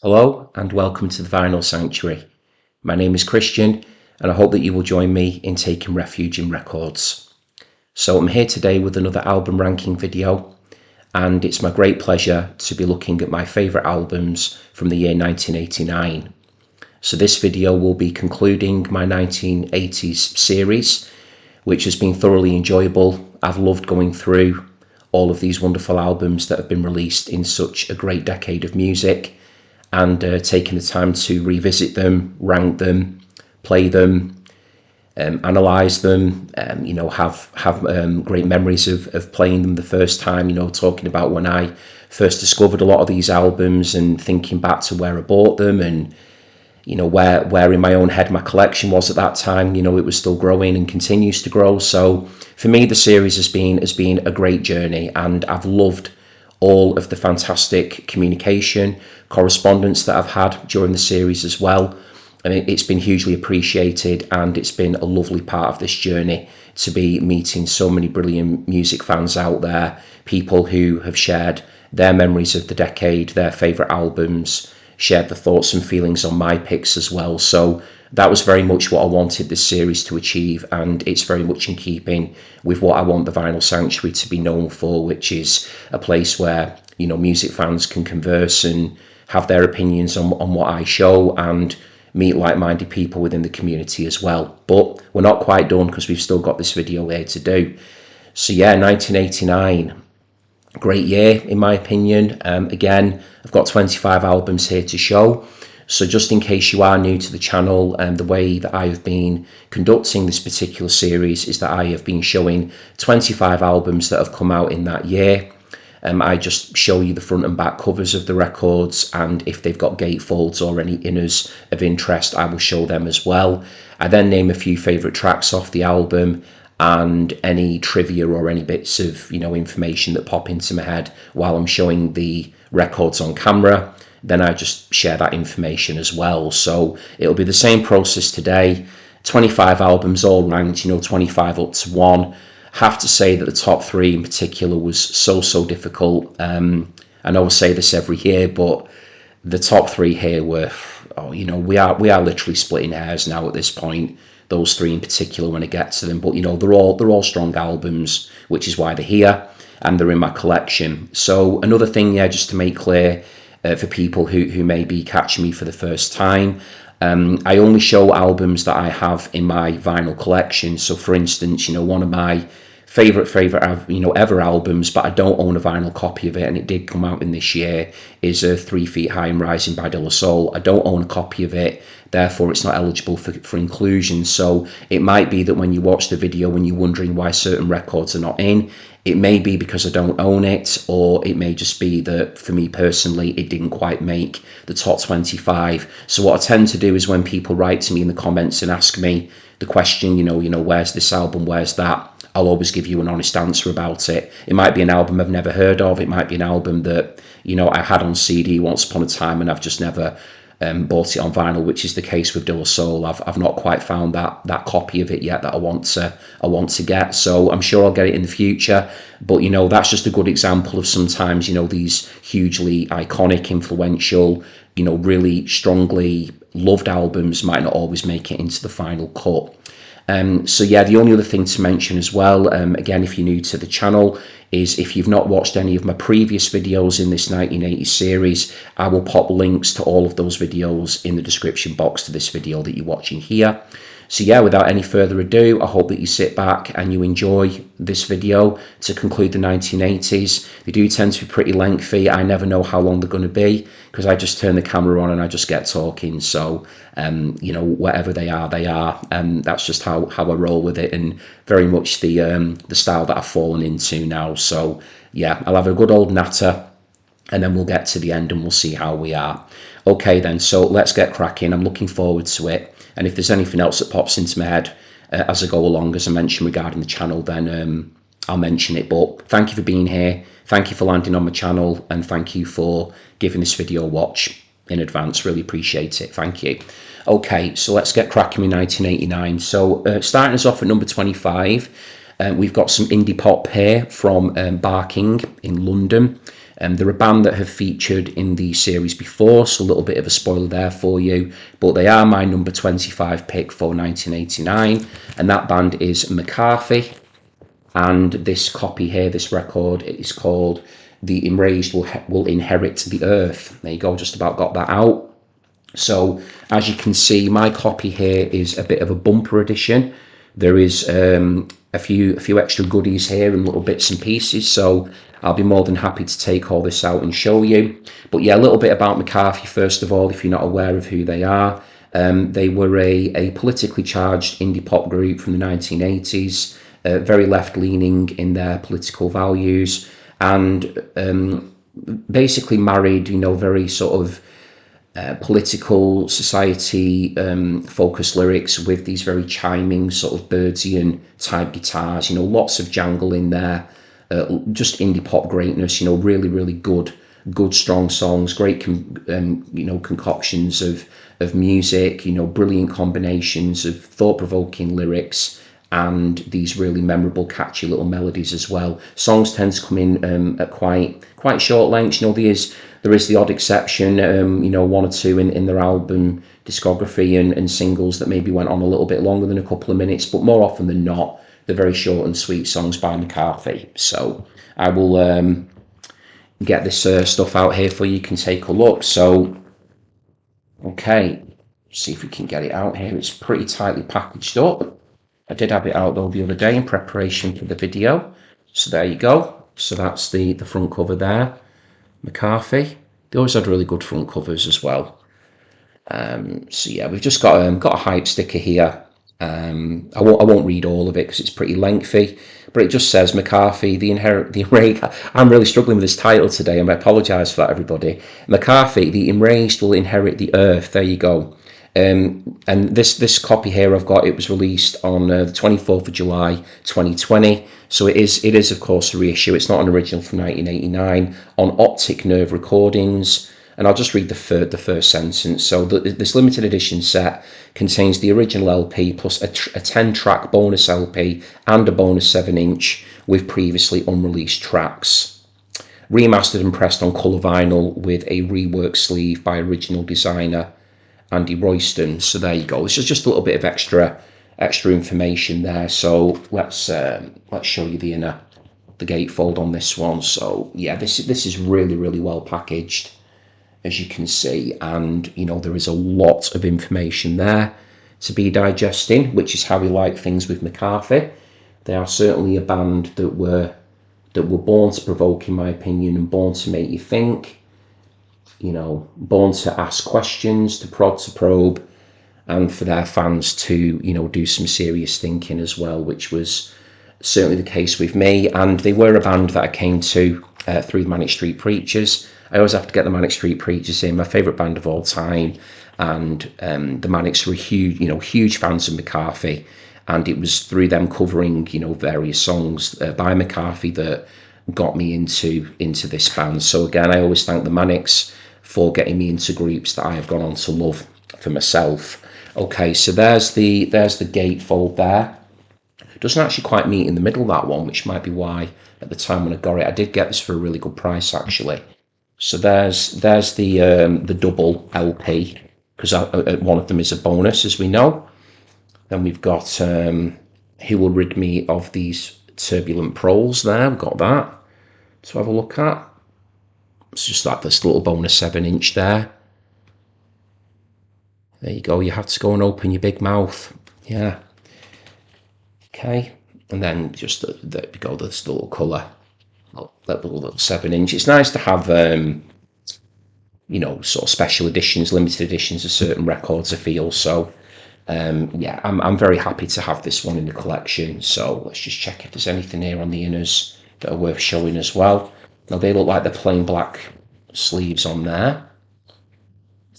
Hello and welcome to the Vinyl Sanctuary. My name is Christian and I hope that you will join me in taking refuge in records. So I'm here today with another album ranking video, and it's my great pleasure to be looking at my favourite albums from the year 1989. So this video will be concluding my 1980s series, which has been thoroughly enjoyable. I've loved going through all of these wonderful albums that have been released in such a great decade of music, and taking the time to revisit them, rank them, play them, analyse them, have great memories of playing them the first time, talking about when I first discovered a lot of these albums and thinking back to where I bought them and, where in my own head my collection was at that time. It was still growing and continues to grow. So for me, the series has been a great journey, and I've loved all of the fantastic communication, correspondence that I've had during the series as well. And it's been hugely appreciated, and it's been a lovely part of this journey to be meeting so many brilliant music fans out there, people who have shared their memories of the decade, their favourite albums, shared the thoughts and feelings on my picks as well. So that was very much what I wanted this series to achieve, and it's very much in keeping with what I want the Vinyl Sanctuary to be known for, which is a place where, music fans can converse and have their opinions on what I show, and meet like-minded people within the community as well. But we're not quite done, because we've still got this video here to do. So yeah, 1989. Great year in my opinion. Again, I've got 25 albums here to show. So just in case you are new to the channel, the way that I have been conducting this particular series is that I have been showing 25 albums that have come out in that year. I just show you the front and back covers of the records, and if they've got gatefolds or any inners of interest, I will show them as well. I then name a few favourite tracks off the album, and any trivia or any bits of information that pop into my head while I'm showing the records on camera, then I just share that information as well. So it'll be the same process today. 25 albums all ranked, 25 up to 1. Have to say that the top 3 in particular was so difficult. I know I say this every year, but the top 3 here were, we are literally splitting hairs now at this point. Those 3 in particular when I get to them, but they're all strong albums, which is why they're here and they're in my collection. So another thing, just to make clear for people who may be catching me for the first time, I only show albums that I have in my vinyl collection. So for instance, one of my favorite ever albums, but I don't own a vinyl copy of it, and it did come out in this year, is 3 Feet High and Rising by De La Soul. I don't own a copy of it, therefore it's not eligible for inclusion. So it might be that when you watch the video, when you're wondering why certain records are not in, it may be because I don't own it, or it may just be that for me personally it didn't quite make the top 25. So what I tend to do is when people write to me in the comments and ask me the question, where's this album, where's that, I'll always give you an honest answer about it. It might be an album I've never heard of. It might be an album that, I had on CD once upon a time and I've just never bought it on vinyl, which is the case with De La Soul. I've not quite found that copy of it yet that I want to get. So I'm sure I'll get it in the future. But that's just a good example of sometimes these hugely iconic, influential, really strongly loved albums might not always make it into the final cut. So yeah, the only other thing to mention as well, again, if you're new to the channel, is if you've not watched any of my previous videos in this 1980s series, I will pop links to all of those videos in the description box to this video that you're watching here. So yeah, without any further ado, I hope that you sit back and you enjoy this video to conclude the 1980s. They do tend to be pretty lengthy. I never know how long they're going to be, because I just turn the camera on and I just get talking. So, whatever they are, they are. That's just how I roll with it, and very much the style that I've fallen into now. So yeah, I'll have a good old natter, and then we'll get to the end and we'll see how we are. Okay then, so let's get cracking. I'm looking forward to it. And if there's anything else that pops into my head as I go along, as I mentioned regarding the channel, then I'll mention it. But thank you for being here. Thank you for landing on my channel, and thank you for giving this video a watch in advance. Really appreciate it. Thank you. Okay, so let's get cracking with 1989. So starting us off at number 25, we've got some indie pop here from Barking in London. They're a band that have featured in the series before, so a little bit of a spoiler there for you, but they are my number 25 pick for 1989, and that band is McCarthy. And this copy here, this record, is called The Enraged Will Inherit the Earth. There you go, just about got that out. So as you can see, my copy here is a bit of a bumper edition. There is a few extra goodies here and little bits and pieces, so I'll be more than happy to take all this out and show you. But yeah, a little bit about McCarthy first of all, if you're not aware of who they are. They were a politically charged indie pop group from the 1980s, very left-leaning in their political values, and basically married, very sort of political, society focused lyrics with these very chiming sort of Birdsian type guitars, lots of jangle in there, just indie pop greatness, really, really good strong songs, great concoctions of music, brilliant combinations of thought-provoking lyrics, and these really memorable, catchy little melodies as well. Songs tend to come in at quite short lengths. There is the odd exception, one or two in their album discography and singles that maybe went on a little bit longer than a couple of minutes, but more often than not, they're very short and sweet songs by McCarthy. So I will get this stuff out here for you. You can take a look. So, okay, see if we can get it out here. It's pretty tightly packaged up. I did have it out though the other day in preparation for the video. So there you go. So that's the front cover there. McCarthy. They always had really good front covers as well. So yeah, we've just got a hype sticker here. I won't read all of it because it's pretty lengthy, but it just says McCarthy, the Enraged. I'm really struggling with this title today, and I apologise for that, everybody. McCarthy, the Enraged will inherit the earth. There you go. And this copy here I've got, it was released on the 24th of July 2020, so it is of course a reissue. It's not an original from 1989 on Optic Nerve Recordings. And I'll just read the first sentence. So this limited edition set contains the original LP plus a 10-track bonus LP and a bonus 7-inch with previously unreleased tracks. Remastered and pressed on colour vinyl with a rework sleeve by original designer Andy Royston. So there you go. This is just a little bit of extra information there. So let's show you the gatefold on this one. So yeah, this is really, really well packaged, as you can see, and there is a lot of information there to be digesting, which is how we like things with McCarthy. They are certainly a band that were born to provoke, in my opinion, and born to make you think. Born to ask questions, to prod, to probe, and for their fans to do some serious thinking as well, which was certainly the case with me. And they were a band that I came to through the Manic Street Preachers. I always have to get the Manic Street Preachers in, my favourite band of all time, and the Manics were huge fans of McCarthy, and it was through them covering various songs by McCarthy that got me into this band. So again, I always thank the Manics for getting me into groups that I have gone on to love for myself. Okay, so there's the gatefold there. It doesn't actually quite meet in the middle, that one, which might be why at the time when I got it, I did get this for a really good price actually. So there's the double LP, because one of them is a bonus, as we know. Then we've got Who Will Rid Me of These Turbulent Proles there. We've got that to have a look at. It's just like this little bonus 7-inch there. There you go. You have to go and open your big mouth. Yeah. Okay. And then just there we go. This little colour. That little 7-inch. It's nice to have, sort of special editions, limited editions of certain records, I feel. So, yeah, I'm very happy to have this one in the collection. So let's just check if there's anything here on the inners that are worth showing as well. Now, they look like they're plain black sleeves on there.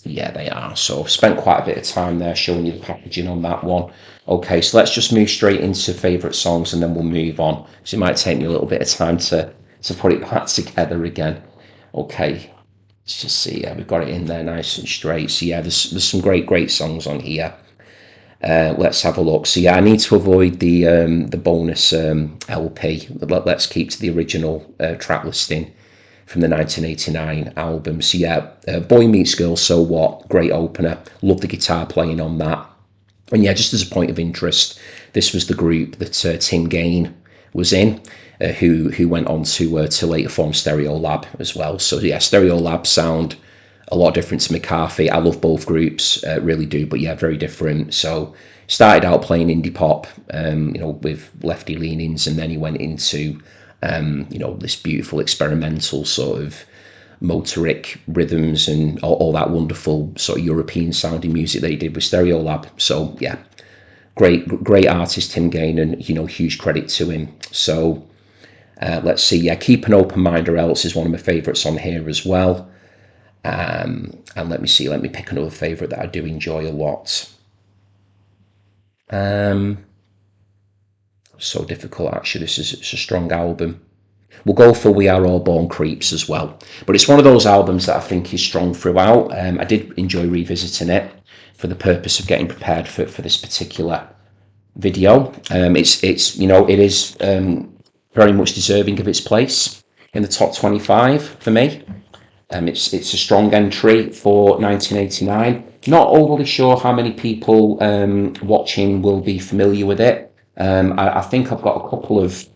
Yeah, they are. So I've spent quite a bit of time there showing you the packaging on that one. Okay, so let's just move straight into favourite songs and then we'll move on. So it might take me a little bit of time to put it back together again. Okay, let's just see. Yeah, we've got it in there nice and straight. So yeah, there's some great songs on here. Let's have a look. So yeah, I need to avoid the bonus LP. Let's keep to the original track listing from the 1989 album. So yeah, Boy Meets Girl, So What, great opener. Love the guitar playing on that. And yeah, just as a point of interest, this was the group that Tim Kane was in, who went on to later form Stereolab as well. So yeah, Stereolab sound a lot different to McCarthy. I love both groups, really do, but yeah, very different. So started out playing indie pop, with lefty leanings, and then he went into, this beautiful experimental sort of motoric rhythms and all that wonderful sort of European sounding music that he did with Stereolab. So yeah, great artist Tim Kane, and huge credit to him. So let's see, yeah, Keep an Open Mind or Else is one of my favourites on here as well. And let me pick another favourite that I do enjoy a lot. So difficult, actually. It's a strong album. We'll go for We Are All Born Creeps as well. But it's one of those albums that I think is strong throughout. I did enjoy revisiting it for the purpose of getting prepared for this particular video. It is very much deserving of its place in the top 25 for me. It's a strong entry for 1989. Not overly sure how many people watching will be familiar with it. I think I've got a couple of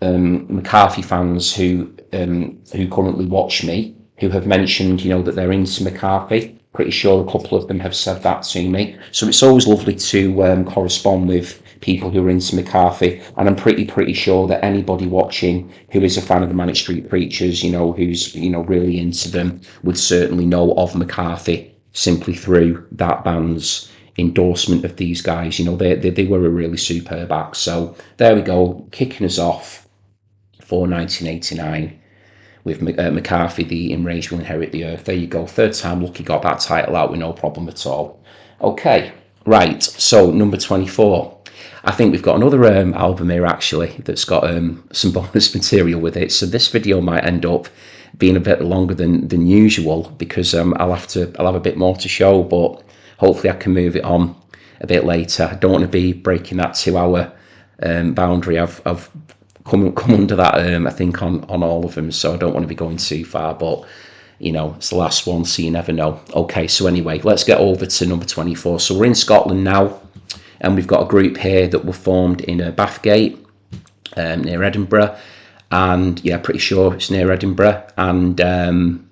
McCarthy fans who currently watch me, who have mentioned that they're into McCarthy. Pretty sure a couple of them have said that to me. So it's always lovely to correspond with people who are into McCarthy, and I'm pretty sure that anybody watching who is a fan of the Manic Street Preachers, who's really into them, would certainly know of McCarthy simply through that band's endorsement of these guys. They were a really superb act. So there we go, kicking us off for 1989 with McCarthy, The Enraged Will Inherit the Earth. There you go, third time lucky, got that title out with no problem at all. Okay, right, so number 24. I think we've got another album here actually that's got some bonus material with it. So this video might end up being a bit longer than usual because I'll have a bit more to show, but hopefully I can move it on a bit later. I don't want to be breaking that 2-hour boundary. I've come under that I think on all of them, so I don't want to be going too far, but it's the last one, so you never know. Okay, so anyway, let's get over to number 24. So we're in Scotland now, and we've got a group here that were formed in Bathgate, near Edinburgh, and yeah, pretty sure it's near Edinburgh. And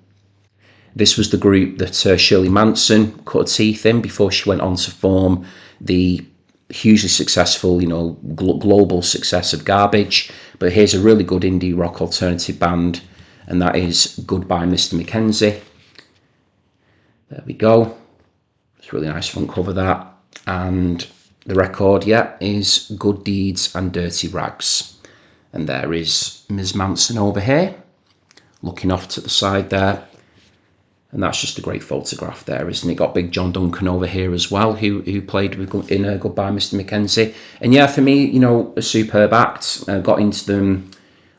this was the group that Shirley Manson cut her teeth in before she went on to form the hugely successful, global success of Garbage. But here's a really good indie rock alternative band, and that is Goodbye Mr. McKenzie. There we go. It's a really nice front cover, that. And the record, is Good Deeds and Dirty Rags. And there is Ms. Manson over here, looking off to the side there. And that's just a great photograph there, isn't it? Got Big John Duncan over here as well, who played in Goodbye Mr. McKenzie. And yeah, for me, a superb act. Got into them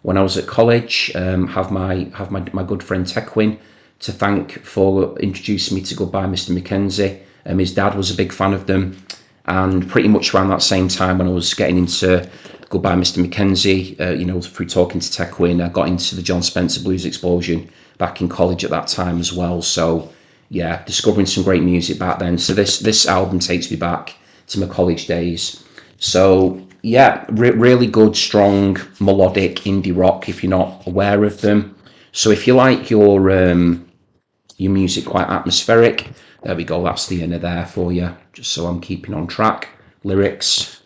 when I was at college. Have my good friend Edwyn to thank for introducing me to Goodbye Mr. McKenzie. His dad was a big fan of them. And pretty much around that same time when I was getting into Goodbye Mr. McKenzie, through talking to Edwyn, I got into the John Spencer Blues Explosion back in college at that time as well. So yeah, discovering some great music back then. So this album takes me back to my college days. So yeah, really good, strong, melodic indie rock if you're not aware of them. So if you like your music quite atmospheric, there we go, that's the inner there for you, just so I'm keeping on track. Lyrics,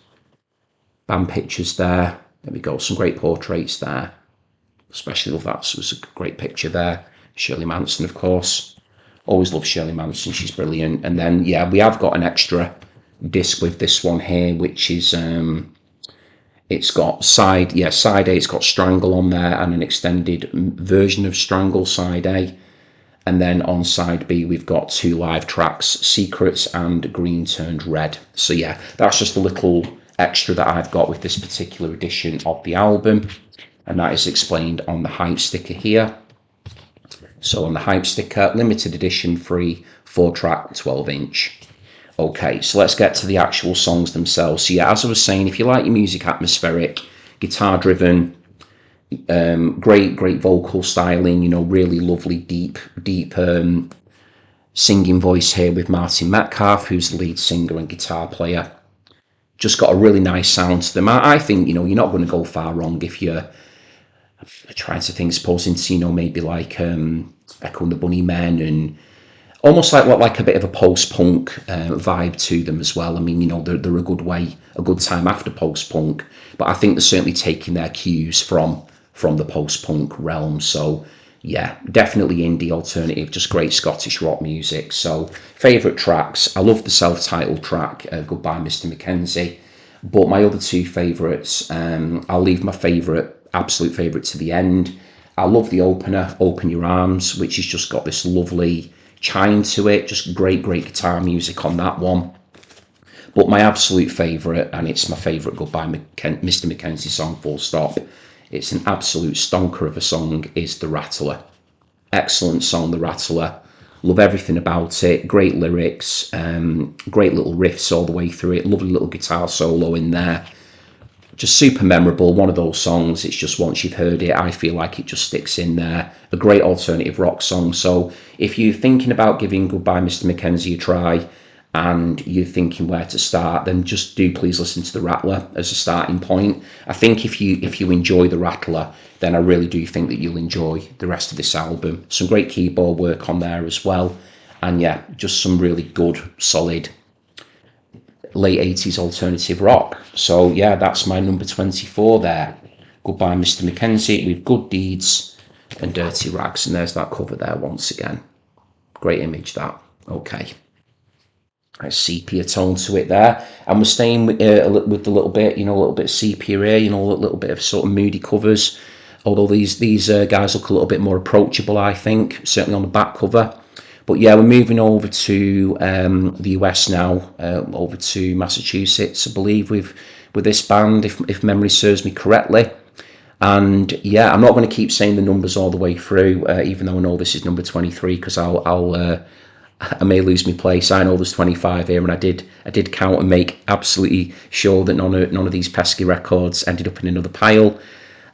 band pictures there we go, some great portraits there. Especially love that, so it was a great picture there. Shirley Manson, of course. Always love Shirley Manson, she's brilliant. And then, yeah, we have got an extra disc with this one here, which is, it's got side A, it's got Strangle on there, and an extended version of Strangle, side A. And then on side B, we've got 2 live tracks, Secrets and Green Turned Red. So yeah, that's just a little extra that I've got with this particular edition of the album. And that is explained on the hype sticker here. So on the hype sticker, limited edition, free, 4-track, 12-inch. Okay, so let's get to the actual songs themselves. So yeah, as I was saying, if you like your music atmospheric, guitar-driven, Great vocal styling, really lovely, deep singing voice here with Martin Metcalf, who's the lead singer and guitar player. Just got a really nice sound to them. I think, you're not going to go far wrong if you're trying to think, supposing to, maybe like Echo and the Bunnymen, and almost like a bit of a post-punk vibe to them as well. I mean, they're a good time after post-punk, but I think they're certainly taking their cues from the post-punk realm. So yeah, definitely indie alternative, just great Scottish rock music. So favourite tracks, I love the self-titled track, Goodbye Mr. McKenzie, but my other two favourites, I'll leave my absolute favourite to the end. I love the opener, Open Your Arms, which has just got this lovely chime to it, just great guitar music on that one. But my absolute favourite, and it's my favourite Goodbye Mr. McKenzie song, full stop, it's an absolute stonker of a song, is The Rattler. Excellent song, The Rattler. Love everything about it. Great lyrics, great little riffs all the way through it. Lovely little guitar solo in there. Just super memorable. One of those songs, it's just once you've heard it, I feel like it just sticks in there. A great alternative rock song. So if you're thinking about giving Goodbye Mr. McKenzie a try, and you're thinking where to start, then just do please listen to The Rattler as a starting point. I think if you enjoy The Rattler, then I really do think that you'll enjoy the rest of this album. Some great keyboard work on there as well, and yeah, just some really good, solid late 80s alternative rock. So yeah, that's my number 24 there. Goodbye Mr. McKenzie with Good Deeds and Dirty Rags, and there's that cover there once again. Great image, that. Okay. Nice sepia tone to it there, and we're staying with the little bit, a little bit of sepia here, a little bit of sort of moody covers. Although these guys look a little bit more approachable, I think, certainly on the back cover. But yeah, we're moving over to the US now, over to Massachusetts, I believe, with this band, if memory serves me correctly. And yeah, I'm not going to keep saying the numbers all the way through, even though I know this is number 23, because I may lose my place. I know there's 25 here, and I did count and make absolutely sure that none of these pesky records ended up in another pile.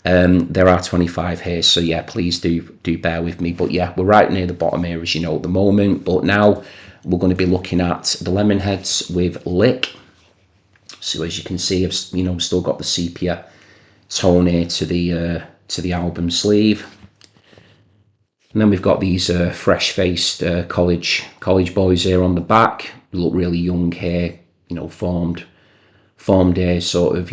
There are 25 here, so yeah, please do bear with me. But yeah, we're right near the bottom here, as you know, at the moment. But now we're going to be looking at the Lemonheads with Lick. So as you can see, I've still got the sepia tone here to the album sleeve. And then we've got these fresh-faced college boys here on the back. They look really young here, formed here, sort of.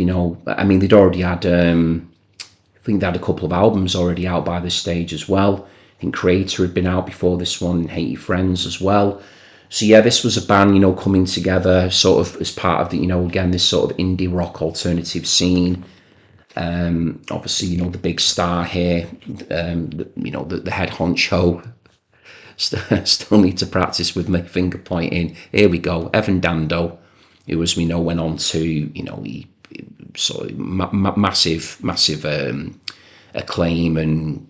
I mean, they'd already had. I think they had a couple of albums already out by this stage as well. I think Creator had been out before this one, and Hate Your Friends as well. So yeah, this was a band, coming together sort of as part of the, again, this sort of indie rock alternative scene. Obviously, the big star here, the head honcho. Still need to practice with my finger pointing. Here we go, Evan Dando, who, as we know, went on to, he sort of massive acclaim, and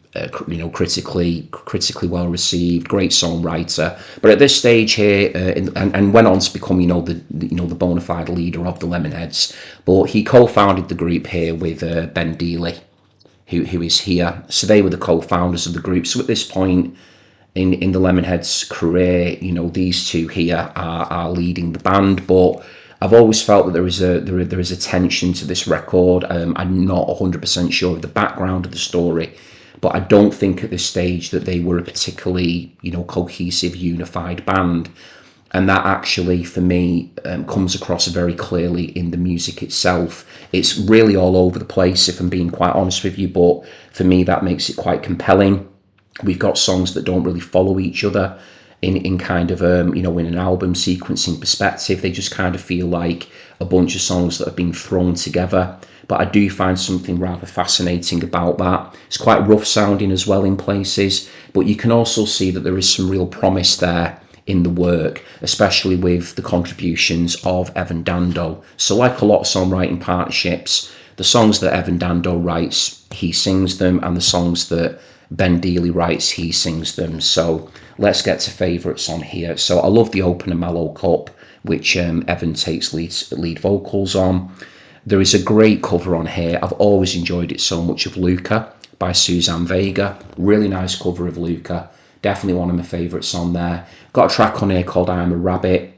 critically well received, great songwriter. But at this stage here, and went on to become the bona fide leader of the Lemonheads. But he co-founded the group here with Ben Dealey, who is here. So they were the co-founders of the group. So at this point in the Lemonheads' career, these two here are leading the band. But I've always felt that there is a tension to this record. I'm not 100% sure of the background of the story, but I don't think at this stage that they were a particularly cohesive, unified band. And that actually, for me, comes across very clearly in the music itself. It's really all over the place, if I'm being quite honest with you, but for me that makes it quite compelling. We've got songs that don't really follow each other in kind of in an album sequencing perspective. They just kind of feel like a bunch of songs that have been thrown together. But I do find something rather fascinating about that. It's quite rough sounding as well in places, but you can also see that there is some real promise there in the work, especially with the contributions of Evan Dando. So like a lot of songwriting partnerships, the songs that Evan Dando writes, he sings them, and the songs that Ben Dealey writes, he sings them. So let's get to favourites on here. So I love the opener, Mellow Cup, which Evan takes lead vocals on. There is a great cover on here. I've always enjoyed it so much, of Luca by Suzanne Vega. Really nice cover of Luca. Definitely one of my favourites on there. Got a track on here called I'm a Rabbit,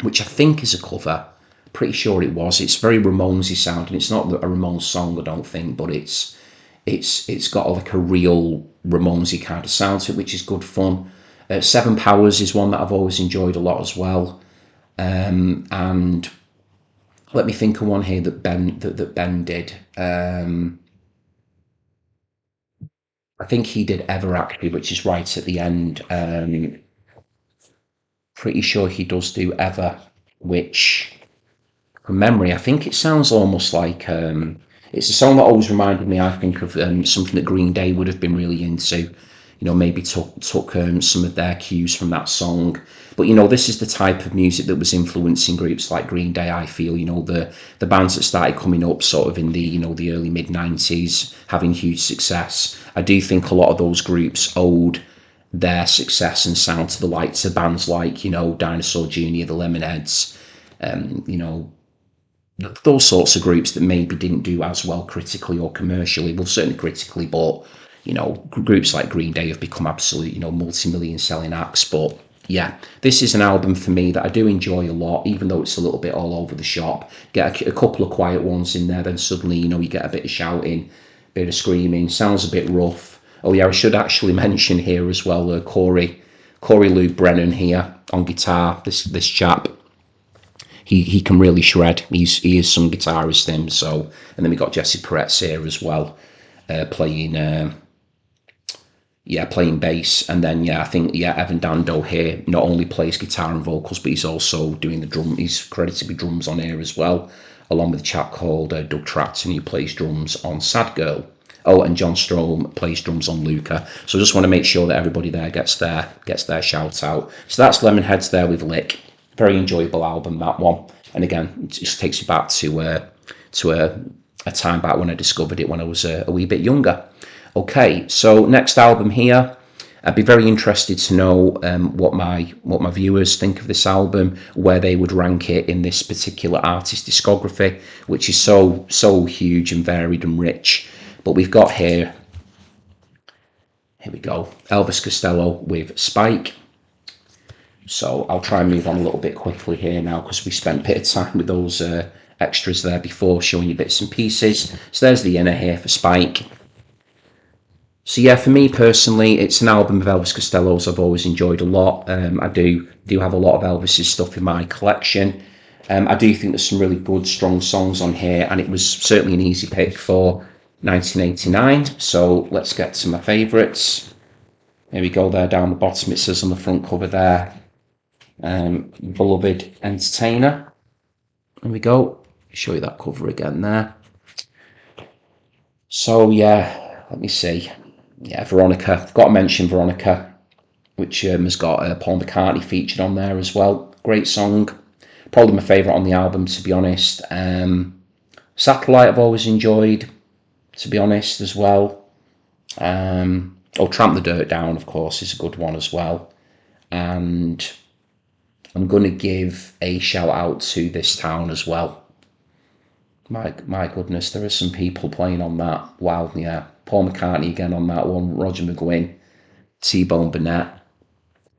which I think is a cover. Pretty sure it was. It's very Ramonesy sounding. It's not a Ramones song, I don't think, but it's got like a real Ramonesy kind of sound to it, which is good fun. Seven Powers is one that I've always enjoyed a lot as well. And let me think of one here that Ben did. I think he did Ever actually, which is right at the end. Pretty sure he does do Ever, which from memory, I think it sounds almost like it's a song that always reminded me, I think, of something that Green Day would have been really into. You know, maybe took some of their cues from that song. But, you know, this is the type of music that was influencing groups like Green Day, I feel. You know, the bands that started coming up sort of in the, you know, the early mid-90s, having huge success. I do think a lot of those groups owed their success and sound to the likes of bands like, you know, Dinosaur Jr., the Lemonheads, you know, those sorts of groups that maybe didn't do as well critically or commercially. Well, certainly critically, but, you know, groups like Green Day have become absolute, you know, multi-million selling acts. But yeah, this is an album for me that I do enjoy a lot, even though it's a little bit all over the shop. Get a couple of quiet ones in there, then suddenly, you know, you get a bit of shouting, a bit of screaming, sounds a bit rough. Oh yeah, I should actually mention here as well, Corey Lou Brennan here on guitar, this chap. He can really shred. He is some guitarist him. So, and then we got Jesse Peretz here as well, playing bass. And then I think Evan Dando here not only plays guitar and vocals, but he's also doing the drum. He's credited with drums on here as well, along with a chap called Doug Trapton, who plays drums on Sad Girl. Oh, and John Strom plays drums on Luca. So I just want to make sure that everybody there gets their shout out. So that's Lemonheads there with Lick. Very enjoyable album, that one. And again, it just takes you back to a time back when I discovered it when I was a wee bit younger. Okay, so next album here. I'd be very interested to know what my viewers think of this album, where they would rank it in this particular artist discography, which is so huge and varied and rich. But we've got here we go, Elvis Costello with Spike. So I'll try and move on a little bit quickly here now, because we spent a bit of time with those extras there before, showing you bits and pieces. So there's the inner here for Spike. So yeah, for me personally, it's an album of Elvis Costello's I've always enjoyed a lot. I do have a lot of Elvis's stuff in my collection. I do think there's some really good, strong songs on here, and it was certainly an easy pick for 1989. So let's get to my favourites. Here we go there down the bottom. It says on the front cover there, Beloved Entertainer. There we go. Show you that cover again there. So yeah, let me see. Yeah, Veronica. I've got to mention Veronica, which has got Paul McCartney featured on there as well. Great song. Probably my favourite on the album, to be honest. Satellite I've always enjoyed, to be honest, as well. Tramp the Dirt Down, of course, is a good one as well. And I'm going to give a shout out to This Town as well. My goodness, there are some people playing on that. Wow, yeah. Paul McCartney again on that one. Roger McGuinn, T-Bone Burnett,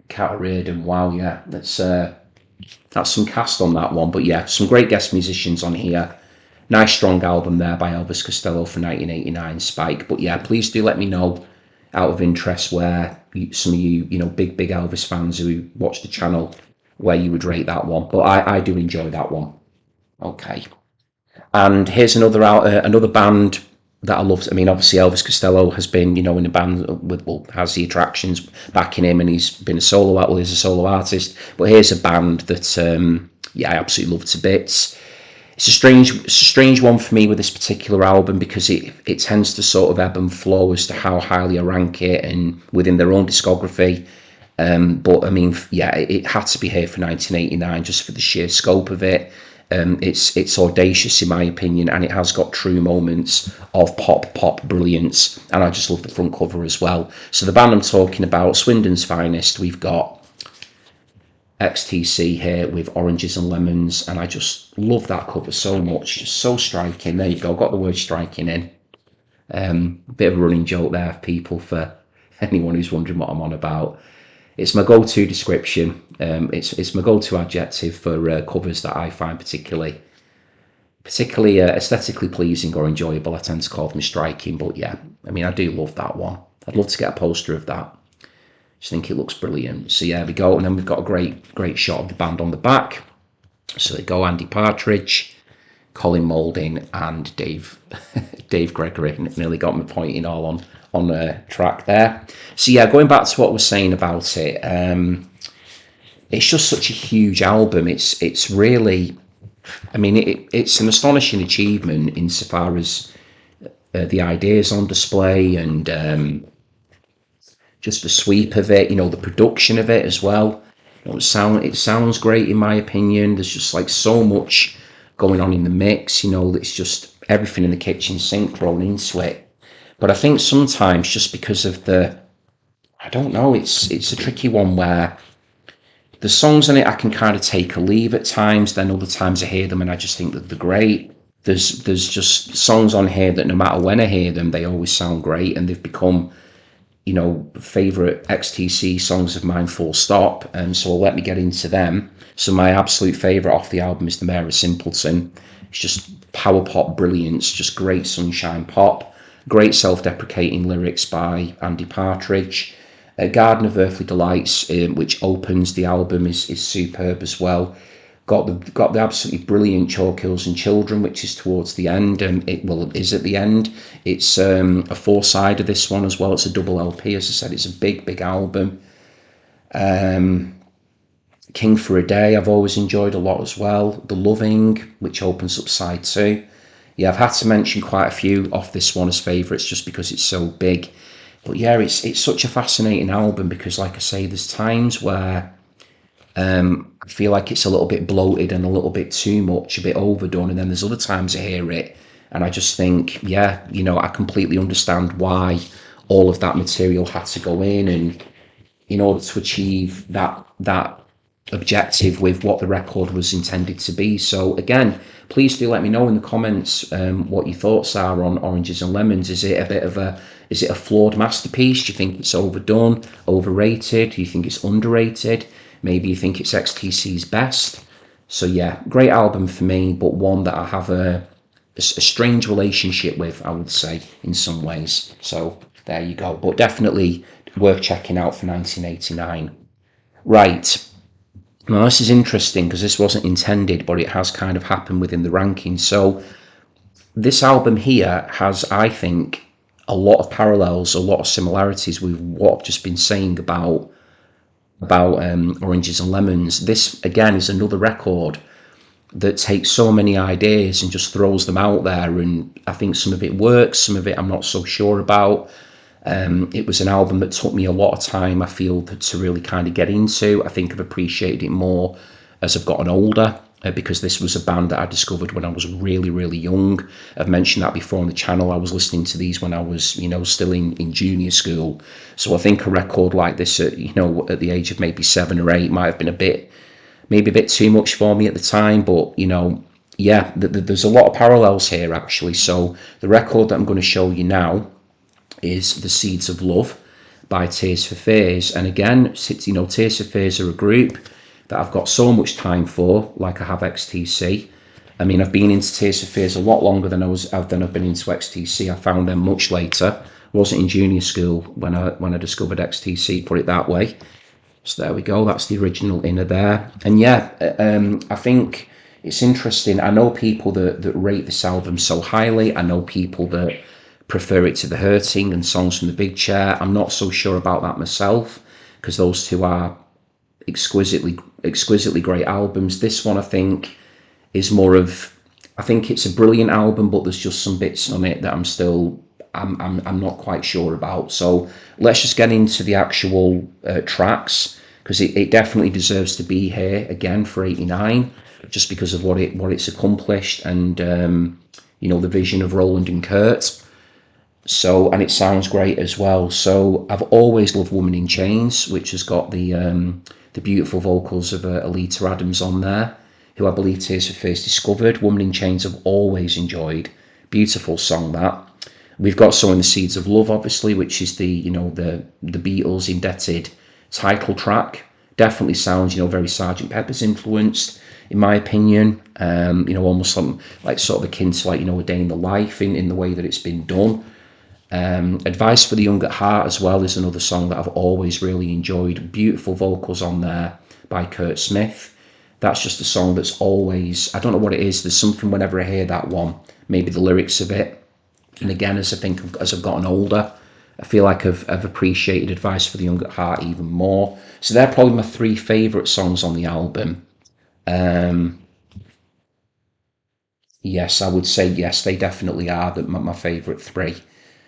Cat Reardon. Wow, yeah. That's some cast on that one. But yeah, some great guest musicians on here. Nice strong album there by Elvis Costello for 1989, Spike. But yeah, please do let me know, out of interest, where some of you big Elvis fans who watch the channel, where you would rate that one. But I do enjoy that one. Okay. And here's another band that I loved. I mean, obviously Elvis Costello has been, in a band with, has the Attractions backing him, and he's been he's a solo artist. But here's a band that, I absolutely love to bits. It's a strange one for me with this particular album, because it tends to sort of ebb and flow as to how highly I rank it and within their own discography. But I mean, it had to be here for 1989 just for the sheer scope of it. It's audacious in my opinion, and it has got true moments of pop brilliance, and I just love the front cover as well. So the band I'm talking about, Swindon's Finest, we've got XTC here with Oranges and Lemons, and I just love that cover so much, just so striking. There you go, got the word striking in. Bit of a running joke there for people, for anyone who's wondering what I'm on about. It's my go-to description. It's my go-to adjective for covers that I find particularly aesthetically pleasing or enjoyable. I tend to call them striking, but yeah, I mean, I do love that one. I'd love to get a poster of that. Just think it looks brilliant. So yeah, we go, and then we've got a great shot of the band on the back. So they go Andy Partridge, Colin Moulding, and Dave Gregory. Nearly got my pointing all on track there. So yeah, going back to what we're saying about it, it's just such a huge album. It's really, I mean, it's an astonishing achievement insofar as the ideas on display, and just the sweep of it, the production of it as well. It sounds great in my opinion. There's just like so much going on in the mix, it's just everything in the kitchen sink thrown into it. But I think sometimes just because of I don't know, it's a tricky one where the songs on it I can kind of take or leave at times, then other times I hear them and I just think that they're great. There's just songs on here that no matter when I hear them, they always sound great, and they've become, favourite XTC songs of mine, full stop. And so let me get into them. So my absolute favourite off the album is The Mayor of Simpleton. It's just power pop brilliance, just great sunshine pop, great self-deprecating lyrics by Andy Partridge. Garden of Earthly Delights, which opens the album, is superb as well. Got the absolutely brilliant Chalk Hills and Children, which is towards the end, and it is at the end. It's a 4-sider, this one as well. It's a double LP, as I said. It's a big album. King for a Day, I've always enjoyed a lot as well. The Loving, which opens up side 2. Yeah, I've had to mention quite a few off this one as favourites just because it's so big. But yeah, it's such a fascinating album because, like I say, there's times where I feel like it's a little bit bloated and a little bit too much, a bit overdone, and then there's other times I hear it and I just think, yeah, I completely understand why all of that material had to go in order to achieve that objective with what the record was intended to be. So again, please do let me know in the comments what your thoughts are on Oranges and Lemons. Is it a flawed masterpiece? Do you think it's overdone, overrated? Do you think it's underrated? Maybe you think it's XTC's best. So yeah, great album for me, but one that I have a strange relationship with, I would say, in some ways. So there you go. But definitely worth checking out for 1989. Right. Now this is interesting because this wasn't intended, but it has kind of happened within the rankings. So this album here has, I think, a lot of parallels, a lot of similarities with what I've just been saying about Oranges and Lemons. This again is another record that takes so many ideas and just throws them out there, and I think some of it works, some of it I'm not so sure about. It was an album that took me a lot of time, I feel, to really kind of get into. I think I've appreciated it more as I've gotten older, because this was a band that I discovered when I was really young. I've mentioned that before on the channel. I was listening to these when I was, still in junior school. So I think a record like this at the age of maybe 7 or 8 might have been maybe a bit too much for me at the time. But, yeah, there's a lot of parallels here, actually. So the record that I'm going to show you now is The Seeds of Love by Tears for Fears. And again, Tears for Fears are a group that I've got so much time for, like I have XTC. I mean, I've been into Tears for Fears a lot longer than I've been into XTC. I found them much later. I wasn't in junior school when I discovered XTC, put it that way. So there we go. That's the original inner there. And yeah, I think it's interesting. I know people that rate this album so highly. I know people that prefer it to The Hurting and Songs from the Big Chair. I'm not so sure about that myself, because those two are exquisitely great albums. This one, I think, is more of, I think it's a brilliant album, but there's just some bits on it that I'm not quite sure about. So let's just get into the actual tracks, because it definitely deserves to be here again for 89, just because of what it's accomplished, and the vision of Roland and Kurt. So, and it sounds great as well. So I've always loved Woman in Chains, which has got the beautiful vocals of Alita Adams on there, who I believe Tears for Fears discovered. Woman in Chains I've always enjoyed. Beautiful song, that. We've got Sowing the Seeds of Love, obviously, which is the, the Beatles indebted title track. Definitely sounds, very Sgt. Pepper's influenced, in my opinion. Almost like sort of akin to, like, A Day in the Life in the way that it's been done. Advice for the Young at Heart as well is another song that I've always really enjoyed. Beautiful vocals on there by Kurt Smith. That's just a song that's always, I don't know what it is, there's something whenever I hear that one, maybe the lyrics of it. And again, as I've gotten older, I feel like I've appreciated Advice for the Young at Heart even more. So they're probably my three favourite songs on the album. Yes, I would say yes, they definitely are my favourite three.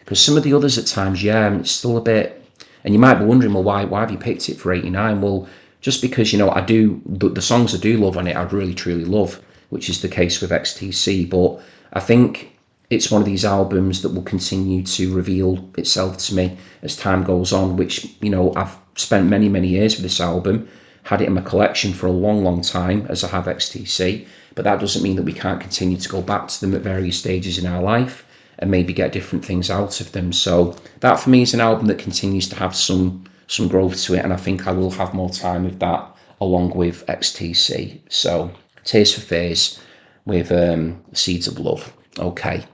Because some of the others at times, it's still a bit, and you might be wondering, well, why have you picked it for 89? Well, just because, I do, the songs I do love on it, I really, truly love, which is the case with XTC. But I think it's one of these albums that will continue to reveal itself to me as time goes on, which, I've spent many, many years with this album, had it in my collection for a long, long time, as I have XTC, but that doesn't mean that we can't continue to go back to them at various stages in our life and maybe get different things out of them. So that for me is an album that continues to have some growth to it, and I think I will have more time with that along with XTC. So Tears for Fears with Seeds of Love. Okay,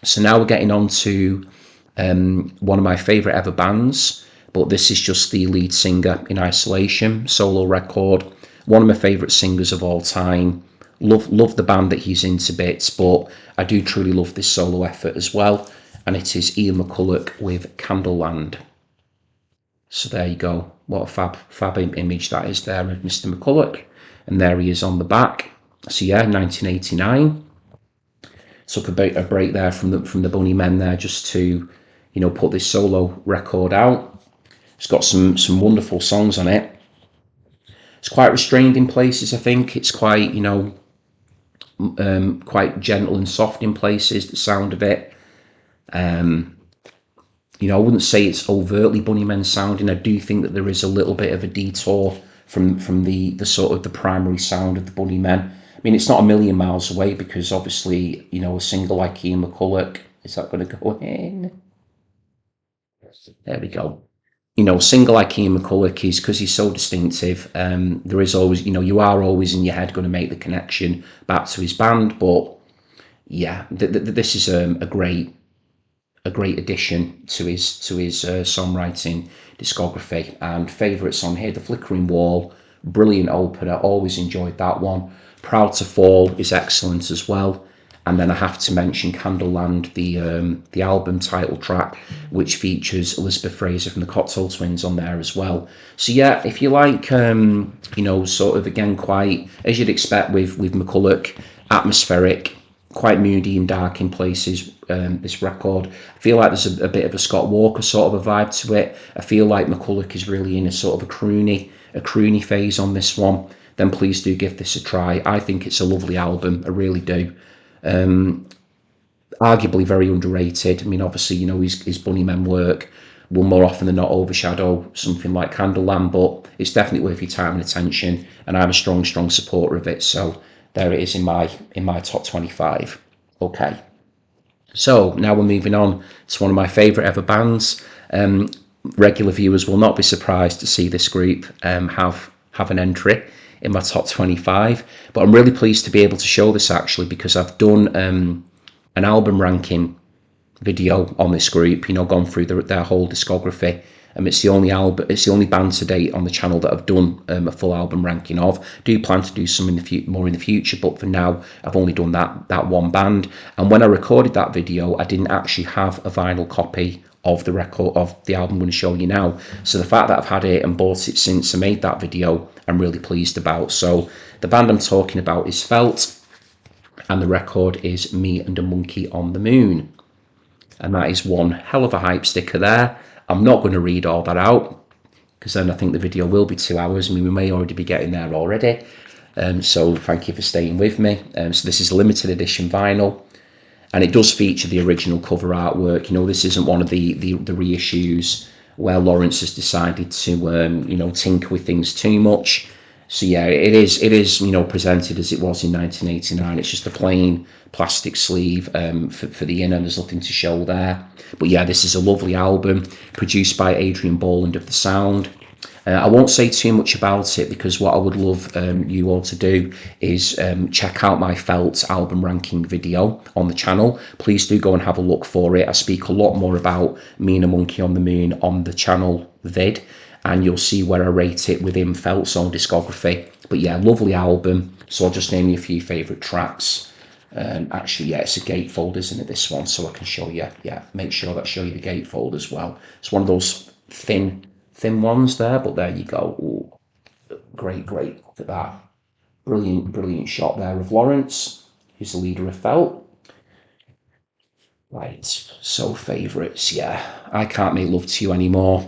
so now we're getting on to one of my favourite ever bands, but this is just the lead singer in isolation, solo record. One of my favourite singers of all time. Love the band that he's in to bits, but I do truly love this solo effort as well, and it is Ian McCulloch with Candleland. So there you go. What a fab image that is there of Mr. McCulloch, and there he is on the back. So yeah, 1989. Took a break there from the Bunny Men there just to, put this solo record out. It's got some wonderful songs on it. It's quite restrained in places, I think. It's quite, quite gentle and soft in places, the sound of it. I wouldn't say it's overtly Bunnymen sounding. I do think that there is a little bit of a detour from the sort of the primary sound of the Bunnymen. I mean, it's not a million miles away because obviously, a singer like Ian McCulloch, is that going to go in? There we go. A singer like Ian McCulloch is, because he's so distinctive, there is always, you are always in your head going to make the connection back to his band. But yeah, this is a great addition to his songwriting discography. And favourites on here, The Flickering Wall, brilliant opener, always enjoyed that one. Proud to Fall is excellent as well. And then I have to mention Candleland, the album title track, which features Elizabeth Fraser from the Costello Twins on there as well. So yeah, if you like, sort of again quite, as you'd expect with McCulloch, atmospheric, quite moody and dark in places, this record. I feel like there's a bit of a Scott Walker sort of a vibe to it. I feel like McCulloch is really in a sort of a croony phase on this one. Then please do give this a try. I think it's a lovely album, I really do. Arguably very underrated. I mean, obviously, his Bunnymen work will more often than not overshadow something like Candleland, but it's definitely worth your time and attention, and I'm a strong supporter of it. So there it is in my top 25. Okay, so now we're moving on to one of my favourite ever bands. Regular viewers will not be surprised to see this group have an entry in my top 25, but I'm really pleased to be able to show this actually, because I've done an album ranking video on this group, gone through their whole discography. It's the only band to date on the channel that I've done a full album ranking of. Do plan to do some more in the future, but for now I've only done that one band. And when I recorded that video, I didn't actually have a vinyl copy of the record of the album I'm going to show you now. So the fact that I've had it and bought it since I made that video, I'm really pleased about. So the band I'm talking about is Felt, and the record is Me and a Monkey on the Moon. And that is one hell of a hype sticker there. I'm not going to read all that out, because then I think the video will be 2 hours. I mean, we may already be getting there already. So thank you for staying with me. So this is a limited edition vinyl, and it does feature the original cover artwork. This isn't one of the reissues where Lawrence has decided to, tinker with things too much. So yeah, it is presented as it was in 1989. It's just a plain plastic sleeve for the inner. There's nothing to show there. But yeah, this is a lovely album produced by Adrian Boland of The Sound. I won't say too much about it because what I would love you all to do is check out my Felt album ranking video on the channel. Please do go and have a look for it. I speak a lot more about Me and a Monkey on the Moon on the channel vid, and you'll see where I rate it within Felt's own discography. But yeah, lovely album. So I'll just name you a few favourite tracks. Actually, yeah, it's a gatefold, isn't it, this one? So I can show you. Yeah, make sure that I show you the gatefold as well. It's one of those thin ones there, but there you go. Ooh, great, look at that. Brilliant shot there of Lawrence, who's the leader of Felt. Right, so favourites, yeah. I Can't Make Love to You Anymore.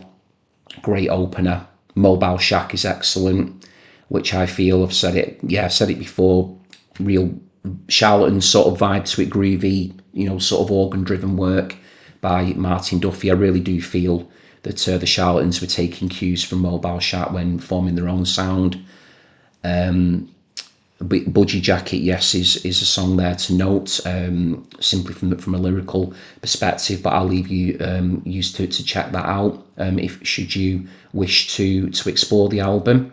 Great opener. Mobile Shack is excellent, which I feel, I've said it before, real Charlatan sort of vibe to it, groovy, sort of organ driven work by Martin Duffy. I really do feel that the Charlatans were taking cues from Mobile Shack when forming their own sound. Budgie Jacket, yes, is a song there to note, simply from a lyrical perspective, but I'll leave you used to check that out if should you wish to explore the album.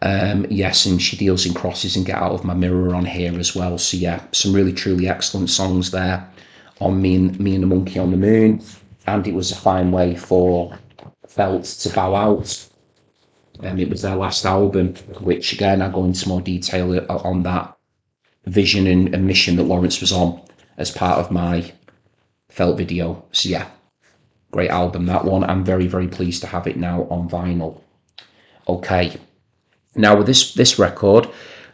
Yes, and She Deals in Crosses and Get Out of My Mirror on here as well. So yeah, some really truly excellent songs there on Me and the Monkey on the Moon. And it was a fine way for Felt to bow out. It was their last album, which again, I'll go into more detail on that vision and mission that Lawrence was on as part of my Felt video. So yeah, great album, that one. I'm very, very pleased to have it now on vinyl. Okay, now with this record,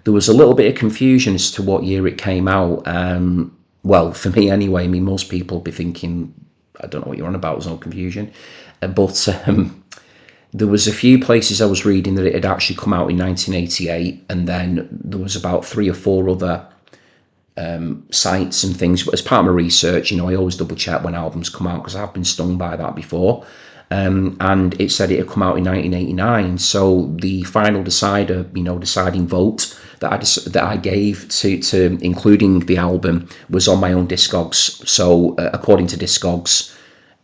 there was a little bit of confusion as to what year it came out. Well, for me anyway, most people will be thinking, I don't know what you're on about, there's no confusion. But there was a few places I was reading that it had actually come out in 1988, and then there was about 3 or 4 other sites and things. But as part of my research, I always double check when albums come out because I've been stung by that before. And it said it had come out in 1989. So the final deciding vote that I gave to including the album was on my own Discogs. So according to Discogs,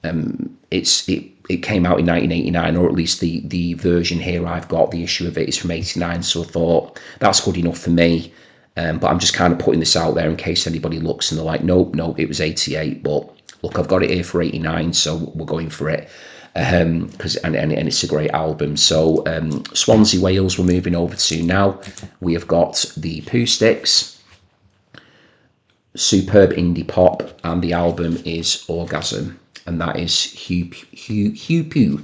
it came out in 1989, or at least the version here I've got, the issue of it is from 89. So I thought that's good enough for me. But I'm just kind of putting this out there in case anybody looks and they're like, nope, it was 88. But look, I've got it here for 89, so we're going for it. Because and it's a great album. So Swansea, Wales, we're moving over to now. We have got the Pooh Sticks, superb indie pop, and the album is Orgasm, and that is Hugh Pooh.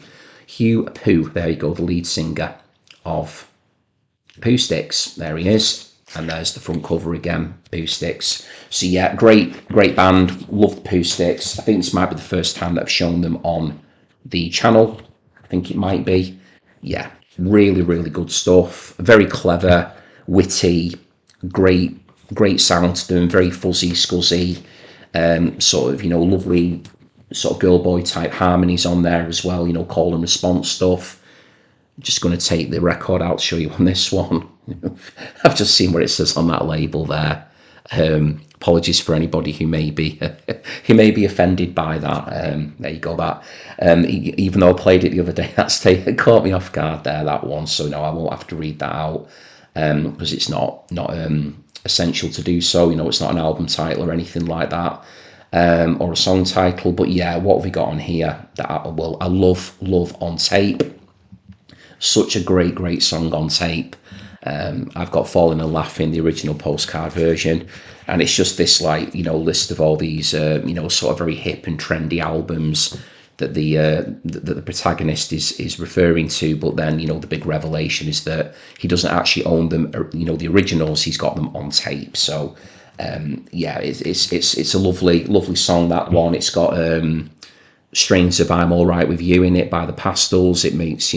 There you go, the lead singer of Pooh Sticks. There he is, and there's the front cover again, Pooh Sticks. So yeah, great band. Love the Pooh Sticks. I think this might be the first time that I've shown them on the channel. I think it might be. Yeah, really good stuff. Very clever, witty, great sound to them. Very fuzzy, scuzzy, sort of lovely sort of girl boy type harmonies on there as well. Call and response stuff. I'm just going to take the record out to show you on this one. I've just seen what it says on that label there. Apologies for anybody who may be offended by that. There you go. That even though I played it the other day, it caught me off guard there, that one. So no, I won't have to read that out because it's not essential to do so. It's not an album title or anything like that, or a song title. But yeah, what have we got on here that I love on tape? Such a great song on tape. I've got Falling and Laughing, the original postcard version, and it's just this list of all these sort of very hip and trendy albums that the protagonist is referring to. But then the big revelation is that he doesn't actually own them. The originals, he's got them on tape. So yeah, it's a lovely song, that one. It's got strains of I'm All Right With You in it by the Pastels. It makes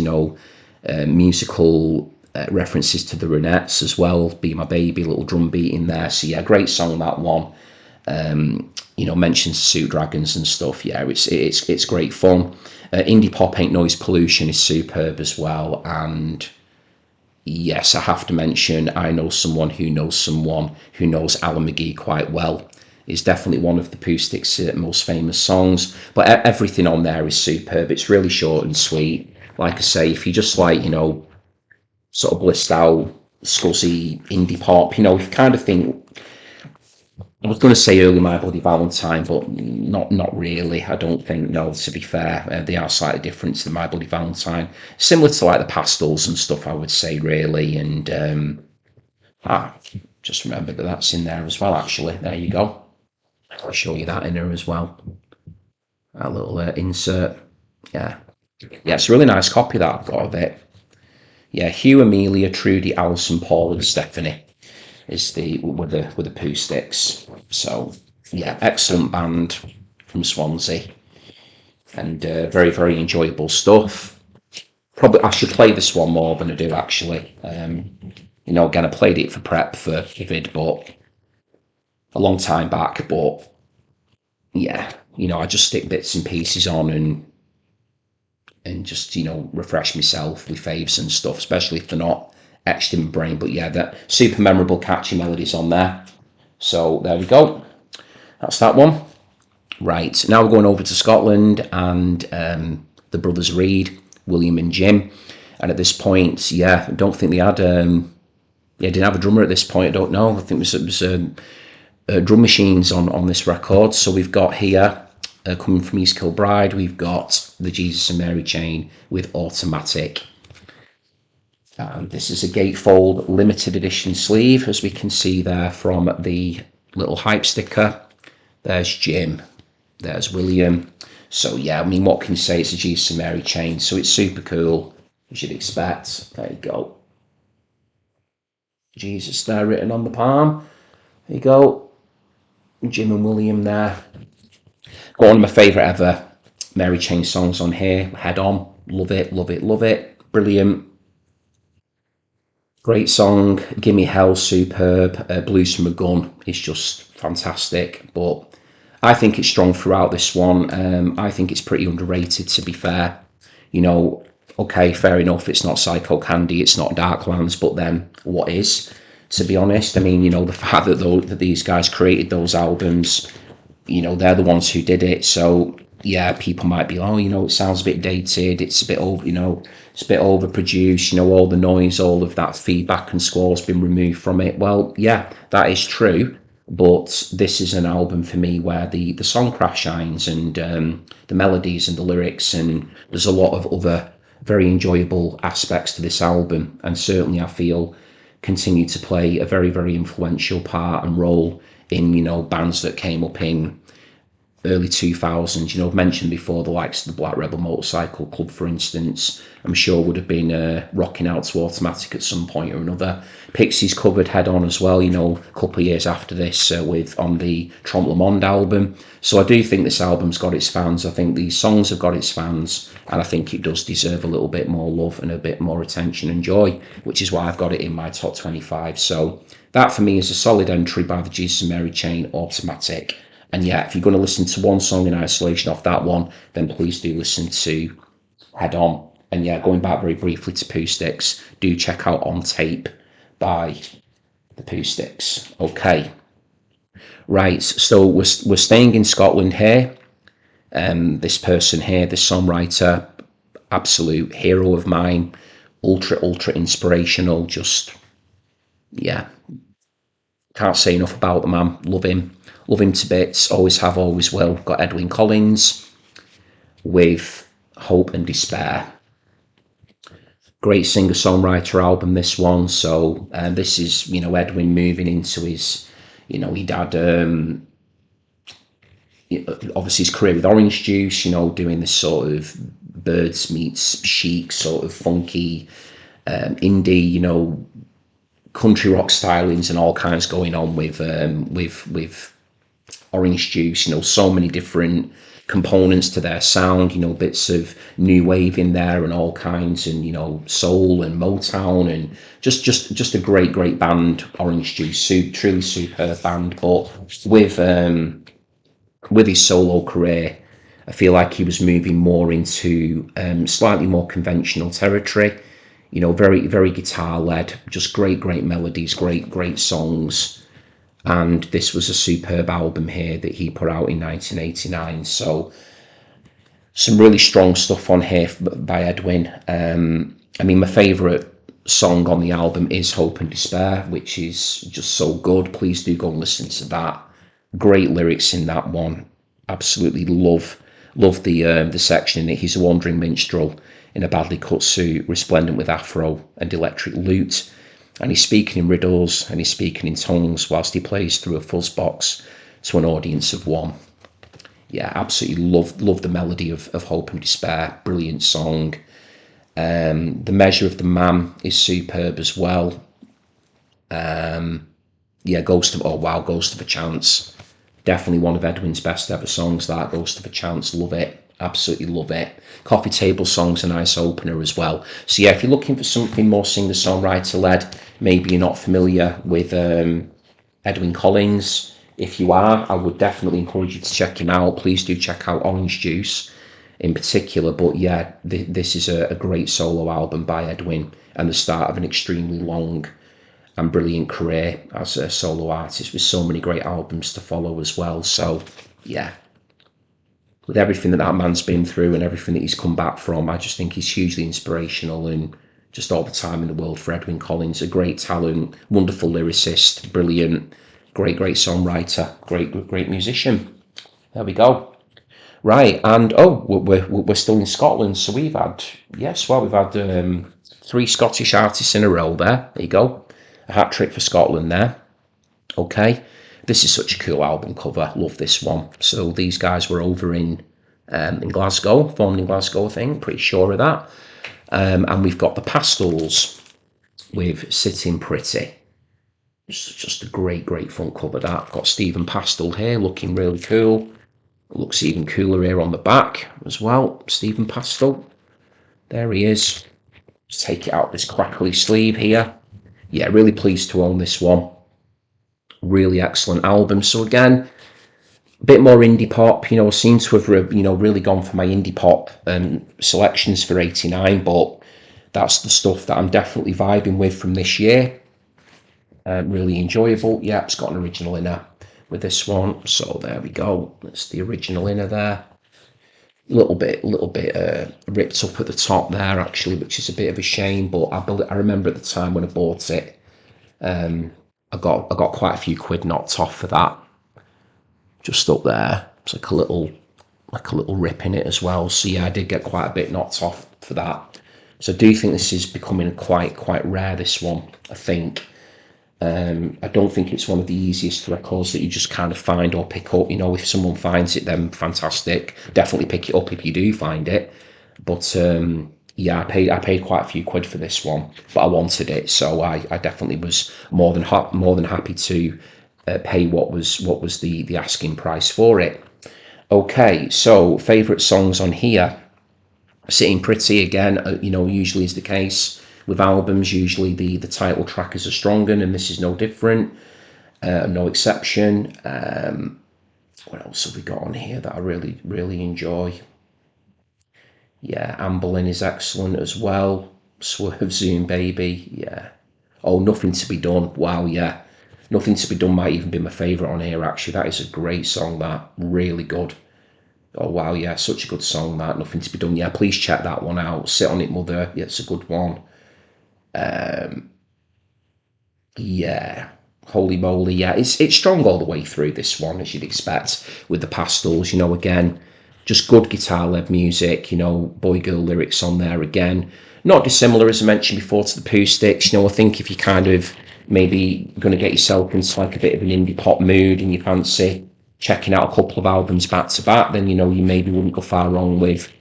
musical references to the Ronettes as well. Be My Baby, little drum beat in there. So yeah, great song, that one. Mentions Suit Dragons and stuff. Yeah, it's great fun. Indie pop Ain't Noise Pollution is superb as well. And yes, I have to mention I Know Someone Who Knows Someone Who Knows Alan McGee quite well. It's definitely one of the Pooh Sticks' most famous songs, but everything on there is superb. It's really short and sweet. Like I say, if you just like, sort of blissed out, scuzzy indie pop, if you kind of think, I was going to say early My Bloody Valentine, but not really. I don't think. No, to be fair, they are slightly different to My Bloody Valentine. Similar to like the Pastels and stuff, I would say, really. And just remember that that's in there as well. Actually, there you go. I'll show you that in there as well. That little insert. Yeah, it's a really nice copy that I've got of it. Yeah, Hugh, Amelia, Trudy, Alison, Paul, and Stephanie is with the Pooh Sticks. So yeah, excellent band from Swansea, and very, very enjoyable stuff. Probably I should play this one more than I do actually. Again, I played it for prep for vid, but a long time back. But yeah, I just stick bits and pieces on and just refresh myself with faves and stuff, especially if they're not etched in my brain. But yeah, that super memorable catchy melodies on there. So there we go, that's that one. Right, now we're going over to Scotland and the brothers Reid, William and Jim. And at this point, I don't think they had didn't have a drummer at this point. I don't know, I think it was drum machines on this record. So we've got here coming from East Kilbride, we've got the Jesus and Mary Chain with Automatic. This is a gatefold limited edition sleeve, as we can see there from the little hype sticker. There's Jim, there's William. So yeah, I mean, what can you say? It's a Jesus and Mary Chain, so it's super cool, as you'd expect. There you go. Jesus there written on the palm. There you go. Jim and William there. Got one of my favourite ever Mary Chain songs on here, Head On. Love it, love it, love it. Brilliant. Great song. Gimme Hell, superb. Blues from a Gun is just fantastic. But I think it's strong throughout this one. I think it's pretty underrated, to be fair. Okay, fair enough, it's not Psycho Candy, it's not Darklands, but then what is, to be honest? I mean, the fact that these guys created those albums, they're the ones who did it. So yeah, people might be, it sounds a bit dated, it's a bit over, it's a bit overproduced, all the noise, all of that feedback and score has been removed from it. Well, yeah, that is true, but this is an album for me where the songcraft shines, and the melodies and the lyrics, and there's a lot of other very enjoyable aspects to this album, and certainly I feel continue to play a very, very influential part and role in bands that came up in early 2000s. I've mentioned before the likes of the Black Rebel Motorcycle Club, for instance, I'm sure would have been rocking out to Automatic at some point or another. Pixies covered Head On as well, a couple of years after this on the Trompe Le Monde album. So I do think this album's got its fans. I think these songs have got its fans, and I think it does deserve a little bit more love and a bit more attention and joy, which is why I've got it in my top 25. So that for me is a solid entry by the Jesus and Mary Chain, Automatic. And yeah, if you're going to listen to one song in isolation off that one, then please do listen to Head On. And yeah, going back very briefly to Pooh Sticks, do check out On Tape by the Pooh Sticks. Okay. Right, so we're staying in Scotland here. This person here, this songwriter, absolute hero of mine, ultra inspirational, just, yeah, can't say enough about the man. Love him to bits, always have, always will. Got Edwyn Collins with Hope and Despair. Great singer-songwriter album, this one. So this is, Edwyn moving into his, he'd had obviously his career with Orange Juice, doing this sort of Birds meets Chic, sort of funky indie, country rock stylings and all kinds going on with Orange Juice. So many different components to their sound, bits of new wave in there and all kinds, and soul and Motown, and just a great band, Orange Juice. Truly superb band. But with his solo career, I feel like he was moving more into slightly more conventional territory. You know, very, very guitar led, just great, great melodies, great songs. And this was a superb album here that he put out in 1989. So some really strong stuff on here by Edwyn. I mean, my favourite song on the album is Hope and Despair, which is just so good. Please do go and listen to that. Great lyrics in that one. Absolutely love the section in it. He's a wandering minstrel in a badly cut suit, resplendent with afro and electric lute, and he's speaking in riddles and he's speaking in tongues whilst he plays through a fuzz box to an audience of one. Yeah, absolutely love the melody of Hope and Despair. Brilliant song. The Measure of the Man is superb as well. Yeah, Ghost of a Chance. Definitely one of Edwyn's best ever songs, that Ghost of a Chance. Love it. Absolutely love it. Coffee Table Song's a nice opener as well. So yeah, if you're looking for something more singer-songwriter led, maybe you're not familiar with Edwyn Collins. If you are, I would definitely encourage you to check him out. Please do check out Orange Juice in particular. But yeah, this is a great solo album by Edwyn and the start of an extremely long and brilliant career as a solo artist with so many great albums to follow as well. So yeah, with everything that man's been through and everything that he's come back from, I just think he's hugely inspirational, and just all the time in the world for Edwyn Collins. A great talent, wonderful lyricist, brilliant, great songwriter, great musician. There we go. Right, and we're still in Scotland, so we've had 3 Scottish artists in a row there. There you go, a hat trick for Scotland there. Okay, this is such a cool album cover. Love this one. So these guys were over in Glasgow, formed in Glasgow, I think, pretty sure of that. And we've got the Pastels with Sitting Pretty. It's just a great front cover. That got Stephen Pastel here, looking really cool. Looks even cooler here on the back as well. Stephen Pastel, there he is. Let's take it out this crackly sleeve here. Yeah, really pleased to own this one. Really excellent album. So again, a bit more indie pop. You know, seems to have really gone for my indie pop selections for '89, but that's the stuff that I'm definitely vibing with from this year. Really enjoyable. Yeah, it's got an original inner with this one, so there we go. That's the original inner there. Little bit ripped up at the top there actually, which is a bit of a shame, but I remember at the time when I bought it, I got quite a few quid knocked off for that. Just up there, it's like a little rip in it as well. So yeah, I did get quite a bit knocked off for that. So I do think this is becoming quite rare, this one, I think. I don't think it's one of the easiest records that you just kind of find or pick up. You know, if someone finds it, then fantastic. Definitely pick it up if you do find it. But yeah, I paid quite a few quid for this one, but I wanted it, so I definitely was more than happy to pay what was the asking price for it. Okay, so favourite songs on here. Sitting Pretty again, usually is the case. With albums, usually the title track is a strong one, and this is no different, no exception. What else have we got on here that I really enjoy? Yeah, Amberlin is excellent as well. Swerve Zoom Baby, yeah. Oh, Nothing to Be Done, wow, yeah. Nothing to Be Done might even be my favourite on here, actually. That is a great song, that. Really good. Oh, wow, yeah, such a good song, that. Nothing to Be Done, yeah, please check that one out. Sit on It, Mother, yeah, it's a good one. Yeah, Holy Moly, yeah, it's strong all the way through, this one, as you'd expect with the Pastels. Again, just good guitar led music, boy girl lyrics on there again, not dissimilar, as I mentioned before, to the Pooh Sticks. I think if you kind of maybe going to get yourself into like a bit of an indie pop mood and you fancy checking out a couple of albums back to back, then you maybe wouldn't go far wrong with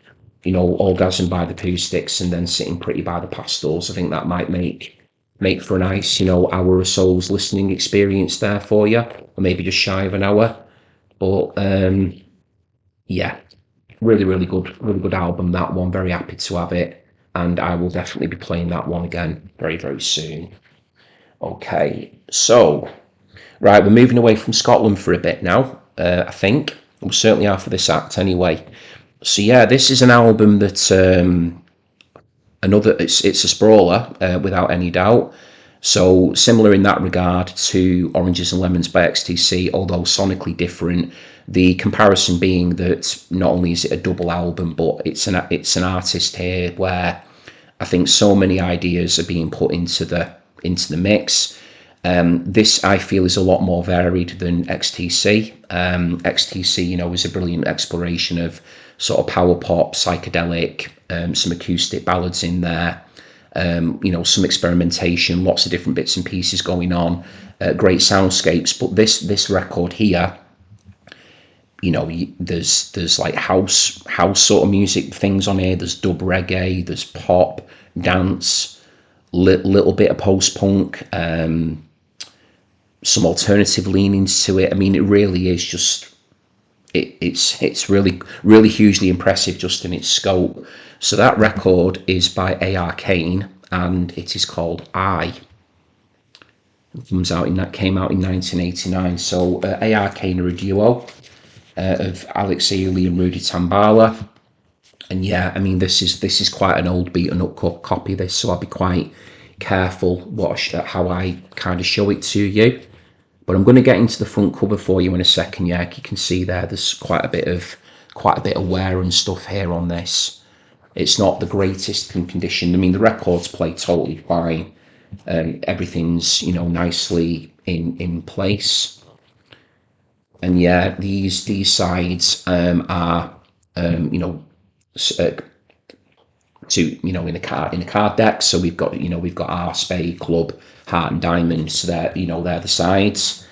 Orgasm by the Pooh Sticks and then Sitting Pretty by the Pastels. I think that might make for a nice, hour or so's listening experience there for you, or maybe just shy of an hour. But yeah, really good album, that one. Very happy to have it, and I will definitely be playing that one again very soon. Okay, so right, we're moving away from Scotland for a bit now. I think we certainly are for this act anyway. So yeah, this is an album that it's a sprawler without any doubt. So similar in that regard to Oranges and Lemons by XTC, although sonically different. The comparison being that not only is it a double album, but it's an artist here where I think so many ideas are being put into the mix. This I feel is a lot more varied than XTC. XTC, is a brilliant exploration of sort of power pop, psychedelic, some acoustic ballads in there. Some experimentation, lots of different bits and pieces going on, great soundscapes. But this record here, there's like house sort of music things on here. There's dub reggae, there's pop, dance, little bit of post punk, some alternative leanings to it. I mean, it really is just it's really really hugely impressive just in its scope. So that record is by Kane, and it is called I. It came out in 1989. So Kane are a duo of Alex Ely and Rudy Tambala. And yeah, I mean, this is quite an old beaten up copy, this, so I'll be quite careful how I kind of show it to you. But I'm going to get into the front cover for you in a second. Yeah, you can see there's quite a bit of wear and stuff here on this. It's not the greatest condition. I mean, the records play totally fine. Everything's nicely in place. And yeah, these sides are in a card deck. So we've got our spade, club, heart and diamond. So they're the sides.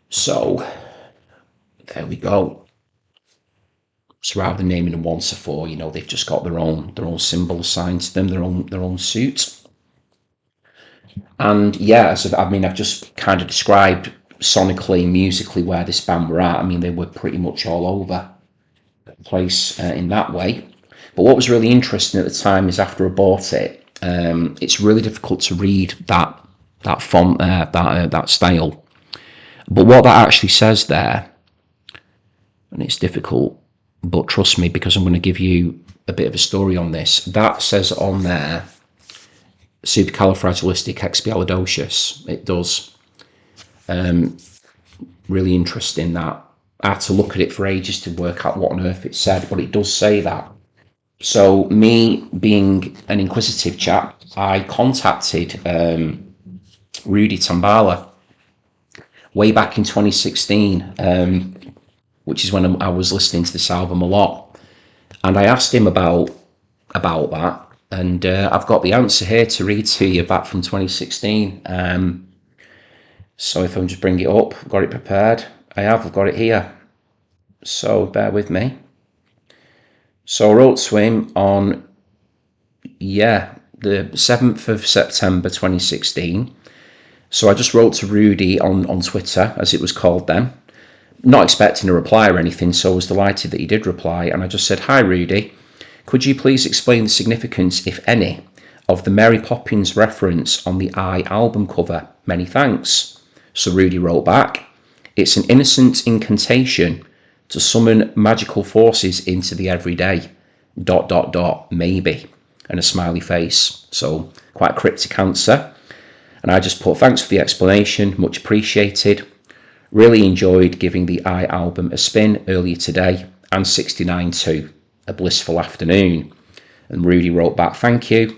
So there we go. So rather than naming them 1 to 4, they've just got their own symbol assigned to them, their own suit. And yeah, I've just kind of described sonically, musically where this band were at. I mean, they were pretty much all over the place in that way. But what was really interesting at the time is after I bought it, it's really difficult to read that font there, that style. But what that actually says there, and it's difficult, but trust me, because I'm going to give you a bit of a story on this, that says on there, supercalifragilisticexpialidocious. It does. Really interesting that. I had to look at it for ages to work out what on earth it said, but it does say that. So me being an inquisitive chap, I contacted Rudy Tambala way back in 2016, which is when I was listening to this album a lot, and I asked him about that, and I've got the answer here to read to you back from 2016. So if I just bring it up, I've got it prepared. I've got it here. So bear with me. So I wrote to him on, the 7th of September 2016. So I just wrote to Rudy on Twitter, as it was called then, not expecting a reply or anything, so I was delighted that he did reply. And I just said, "Hi Rudy, could you please explain the significance, if any, of the Mary Poppins reference on the I album cover? Many thanks." So Rudy wrote back, "It's an innocent incantation to summon magical forces into the everyday, ... maybe," and a smiley face. So quite a cryptic answer. And I just put, "Thanks for the explanation, much appreciated. Really enjoyed giving the I album a spin earlier today, and 69 too. A blissful afternoon." And Rudy wrote back, "Thank you."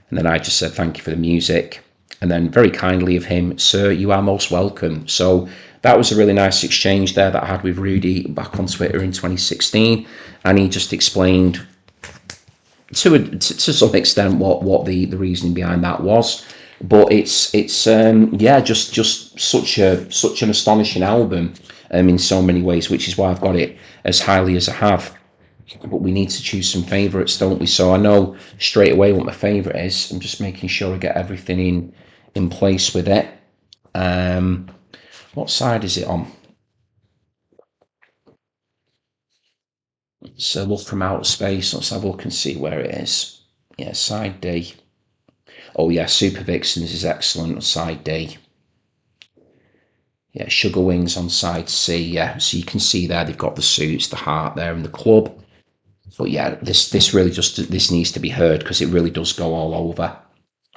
And then I just said, "Thank you for the music." And then very kindly of him, "Sir, you are most welcome." So that was a really nice exchange there that I had with Rudy back on Twitter in 2016. And he just explained to some extent what the reasoning behind that was. But it's just such an astonishing album in so many ways, which is why I've got it as highly as I have. But we need to choose some favourites, don't we? So I know straight away what my favourite is. I'm just making sure I get everything in place with it. What side is it on? So look from outer space. Let's have a look and see where it is. Yeah, side D. Oh yeah, Super Vixens is excellent on side D. Yeah, Sugar Wings on side C. Yeah, so you can see there they've got the suits, the heart there, and the club. But yeah, this really just, this needs to be heard because it really does go all over.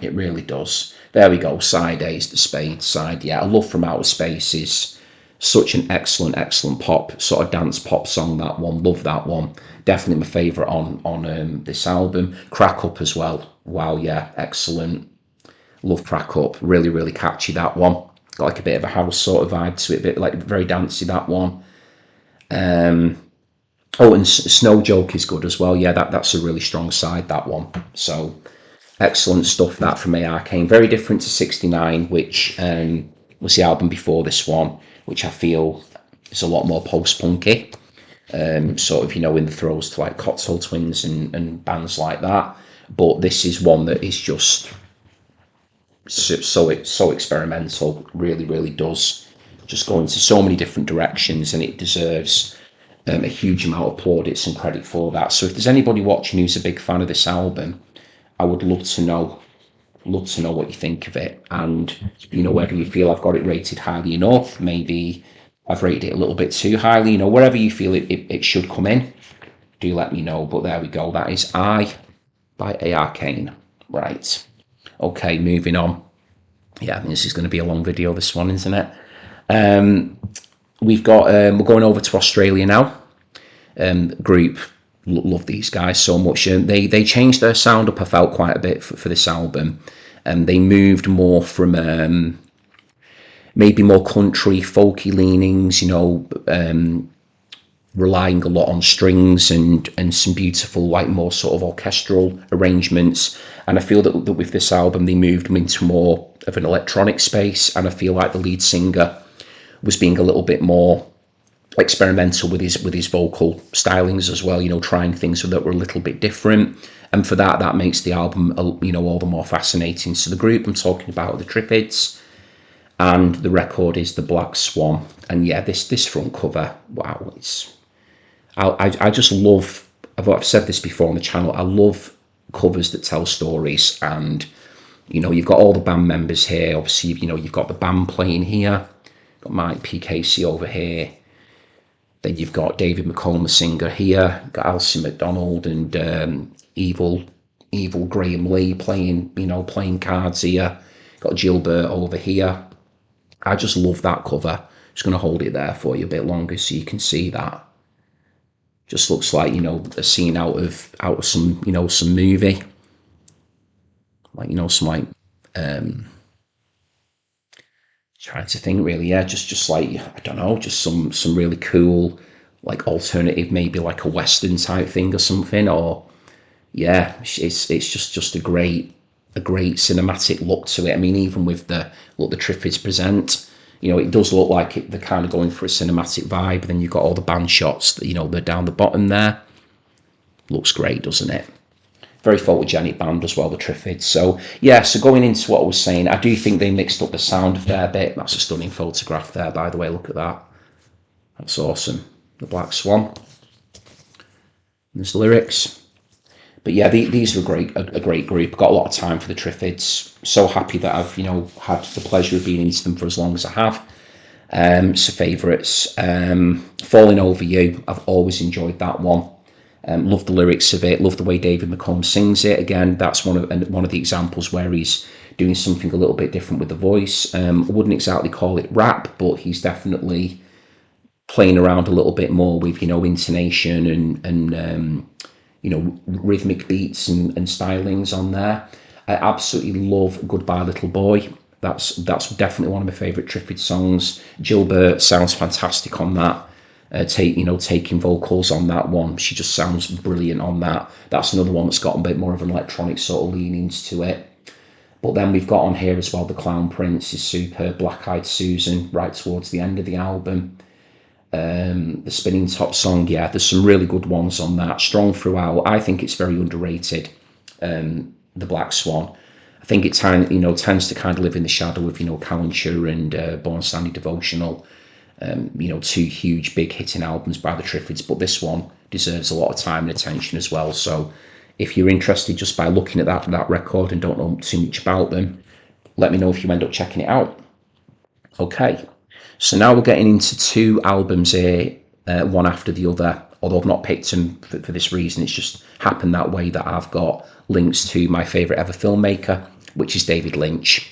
It really does. There we go. Side A's the Spade side. Yeah, I love From Outer Space is such an excellent pop, sort of dance pop song. That one, love that one. Definitely my favourite on this album. Crack Up as well. Wow, yeah, excellent. Love Crack Up. Really catchy, that one. Got like a bit of a house sort of vibe to it, a bit like very dancey, that one. Oh, and Snow Joke is good as well. Yeah, that's a really strong side, that one. So excellent stuff, that from Kane. Very different to 69, which was the album before this one, which I feel is a lot more post-punky. Sort of, in the throes to like Costello Twins and bands like that. But this is one that is just so experimental. Really does just go into so many different directions, and it deserves a huge amount of plaudits and credit for that. So if there's anybody watching who's a big fan of this album, I would love to know what you think of it, and whether you feel I've got it rated highly enough, maybe I've rated it a little bit too highly, wherever you feel it should come in, do let me know. But there we go, that is I by Kane. Right, okay, moving on. Yeah, I think this is going to be a long video, this one, isn't it? We've got we're going over to Australia now. Group, love these guys so much. They changed their sound up, I felt, quite a bit for this album. They moved more from maybe more country, folky leanings, relying a lot on strings and some beautiful, like, more sort of orchestral arrangements. And I feel that with this album, they moved them into more of an electronic space. And I feel like the lead singer was being a little bit more experimental with his vocal stylings as well, trying things that were a little bit different. And for that makes the album, all the more fascinating. So the group I'm talking about, the Triffids, and the record is The Black Swan. And yeah, this front cover, wow, I just love, I've said this before on the channel, I love covers that tell stories. And you've got all the band members here. Obviously, you've got the band playing here, got Mike PKC over here. Then you've got David McCulloch, the singer, here. Got Elsie McDonald and evil Graham Lee playing cards here. Got Gilbert over here. I just love that cover. Just going to hold it there for you a bit longer so you can see that. Just looks like, a scene out of some, some movie. Like, trying to think, really, yeah, just like, I don't know, just some really cool, like, alternative, maybe like a Western type thing or something. Or yeah, it's just a great cinematic look to it. I mean, even with the Triffids present, it does look like they're kind of going for a cinematic vibe. Then you've got all the band shots that, they're down the bottom there. Looks great, doesn't it? Very photogenic band as well, the Triffids. So yeah, so going into what I was saying, I do think they mixed up the sound of their bit. That's a stunning photograph there, by the way. Look at that. That's awesome. The Black Swan. There's the lyrics. But yeah, these are a great group. Got a lot of time for the Triffids. So happy that I've had the pleasure of being into them for as long as I have. So favourites. Falling Over You. I've always enjoyed that one. Love the lyrics of it. Love the way David McCulloch sings it. Again, that's one of the examples where he's doing something a little bit different with the voice. I wouldn't exactly call it rap, but he's definitely playing around a little bit more with intonation and rhythmic beats and stylings on there. I absolutely love Goodbye Little Boy. That's definitely one of my favourite Triffids songs. Gilbert sounds fantastic on that. Taking vocals on that one, she just sounds brilliant on that. That's another one that's got a bit more of an electronic sort of leanings to it. But then we've got on here as well, The Clown Prince is superb. Black Eyed Susan, right towards the end of the album. The Spinning Top song, yeah, there's some really good ones on that. Strong throughout. I think it's very underrated. The Black Swan, I think it tends to kind of live in the shadow of Calenture and Born Sandy Devotional. Two huge big hitting albums by the Triffids, but this one deserves a lot of time and attention as well. So if you're interested just by looking at that record and don't know too much about them, let me know if you end up checking it out. Okay, so now we're getting into two albums here, one after the other, although I've not picked them for this reason. It's just happened that way that I've got links to my favourite ever filmmaker, which is David Lynch.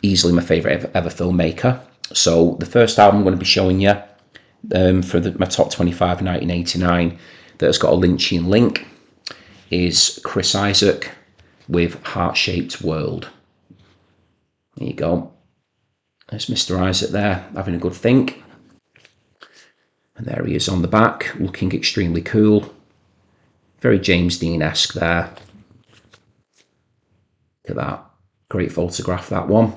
Easily my favourite ever filmmaker. So the first album I'm going to be showing you for my top 25 1989 that has got a Lynchian link is Chris Isaak with Heart-Shaped World. There you go. There's Mr. Isaak there, having a good think. And there he is on the back, looking extremely cool. Very James Dean-esque there. Look at that. Great photograph, that one.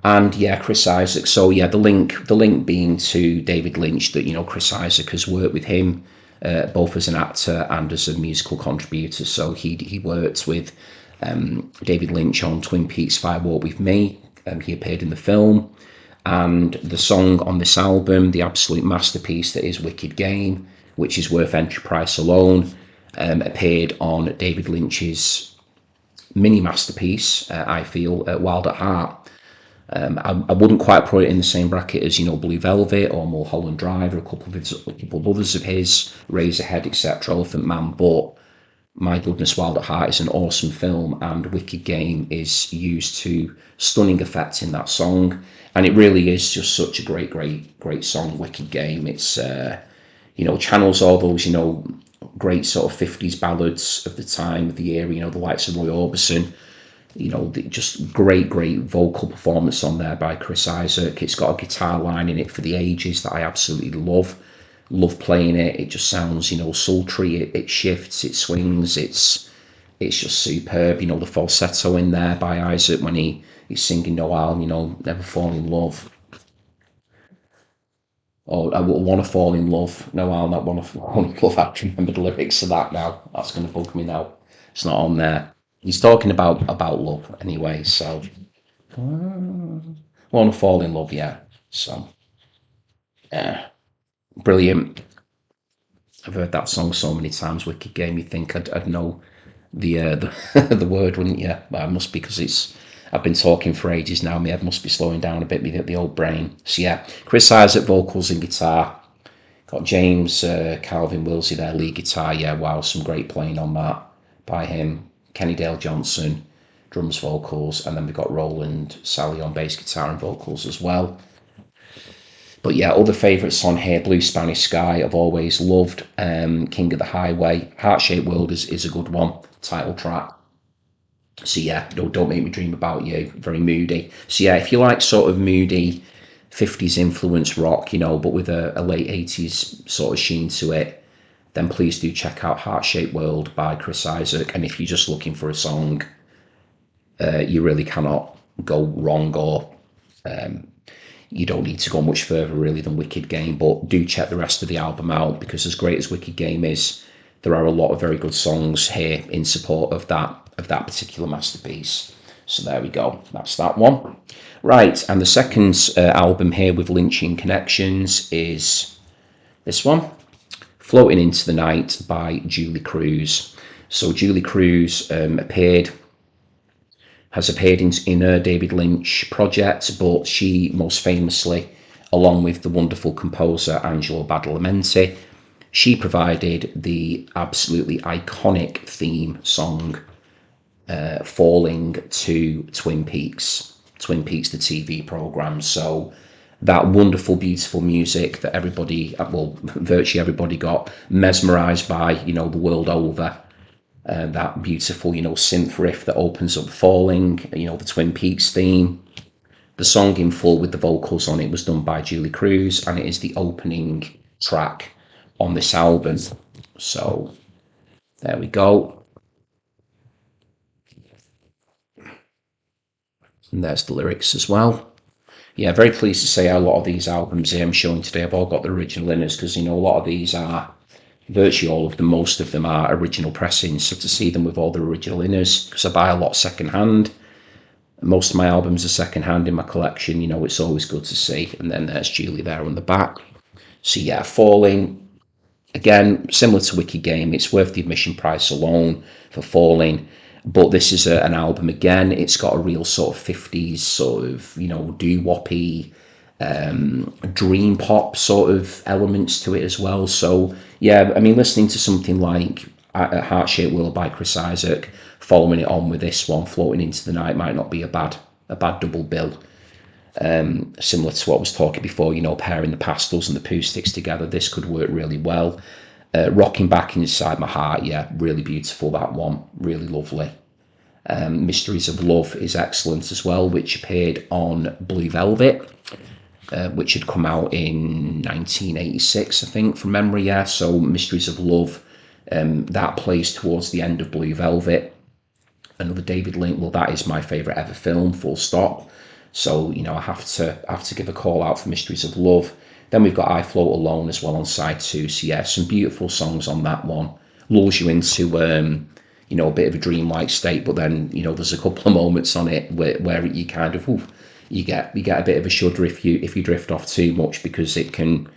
And yeah, Chris Isaak. So yeah, the link being to David Lynch, that, you know, Chris Isaak has worked with him both as an actor and as a musical contributor. So he worked with David Lynch on Twin Peaks Fire Walk with Me. He appeared in the film, and the song on this album, the absolute masterpiece that is Wicked Game, which is worth entry price alone, appeared on David Lynch's mini masterpiece, I feel, Wild at Heart. I wouldn't quite put it in the same bracket as, you know, Blue Velvet or Mulholland Drive or a couple of others of his, Razorhead, etc., Elephant Man, but my goodness, Wild at Heart is an awesome film, and Wicked Game is used to stunning effect in that song, and it really is just such a great song, Wicked Game. It's, you know, channels all those, you know, great sort of 50s ballads of the time, of the era, you know, the likes of Roy Orbison. You know, just great vocal performance on there by Chris Isaak. It's got a guitar line in it for the ages that I absolutely love playing it. It just sounds, you know, sultry. It shifts, it swings. It's just superb. You know, the falsetto in there by Isaak when he's singing Noel, you know, Never Fall in Love. Or I want to fall in love. Noel, not want to fall in love. I have to remember the lyrics of that now. That's going to bug me now. It's not on there. He's talking about love anyway, so want to fall in love, yeah. So yeah, brilliant. I've heard that song so many times. Wicked Game. You think I'd know the the word, wouldn't you? But I must, because I've been talking for ages now. My head must be slowing down a bit. The old brain. So yeah, Chris Isaak vocals and guitar. Got James Calvin Wilsey there, lead guitar. Yeah, wow, some great playing on that by him. Kenny Dale Johnson, drums, vocals, and then we've got Roland Sally on bass guitar and vocals as well. But yeah, other favourites on here, Blue Spanish Sky, I've always loved. King of the Highway, Heart-Shaped World is a good one, title track. So yeah, Don't Make Me Dream About You, very moody. So yeah, if you like sort of moody 50s influence rock, you know, but with a late 80s sort of sheen to it, then please do check out Heart-Shaped World by Chris Isaak. And if you're just looking for a song, you really cannot go wrong, or you don't need to go much further really than Wicked Game. But do check the rest of the album out, because as great as Wicked Game is, there are a lot of very good songs here in support of that particular masterpiece. So there we go, that's that one. Right, and the second album here with Lynchian connections is this one, Floating Into the Night by Julee Cruise. So Julee Cruise has appeared in a David Lynch project, but she most famously, along with the wonderful composer Angelo Badalamenti, she provided the absolutely iconic theme song, Falling, to Twin Peaks, the TV program. So that wonderful, beautiful music that everybody, well, virtually everybody got mesmerised by, you know, the world over. That beautiful, you know, synth riff that opens up Falling, you know, the Twin Peaks theme. The song in full with the vocals on it was done by Julee Cruise, and it is the opening track on this album. So there we go. And there's the lyrics as well. Yeah, very pleased to say a lot of these albums here I'm showing today have all got the original inners, because, you know, a lot of these are, virtually all of them, most of them are original pressings. So to see them with all the original inners, because I buy a lot second hand, most of my albums are second hand in my collection, you know, it's always good to see. And then there's Julie there on the back. So yeah, Falling, again, similar to Wicked Game, it's worth the admission price alone for Falling. But this is an album, again, it's got a real sort of 50s sort of, you know, doo-woppy, dream pop sort of elements to it as well. So yeah, I mean, listening to something like Heart Shaped World by Chris Isaak, following it on with this one, Floating into the Night, might not be a bad double bill. Similar to what I was talking before, you know, pairing the Pastels and the Pooh Sticks together, this could work really well. Rocking Back Inside My Heart, yeah, really beautiful, that one, really lovely. Mysteries of Love is excellent as well, which appeared on Blue Velvet, which had come out in 1986, I think, from memory, yeah. So Mysteries of Love, that plays towards the end of Blue Velvet. Another David Lynch, well, that is my favourite ever film, full stop. So, you know, I have to give a call out for Mysteries of Love. Then we've got I Float Alone as well on side 2. So yeah, some beautiful songs on that one. Lulls you into you know, a bit of a dreamlike state, but then, you know, there's a couple of moments on it where you kind of you get a bit of a shudder if you drift off too much, because the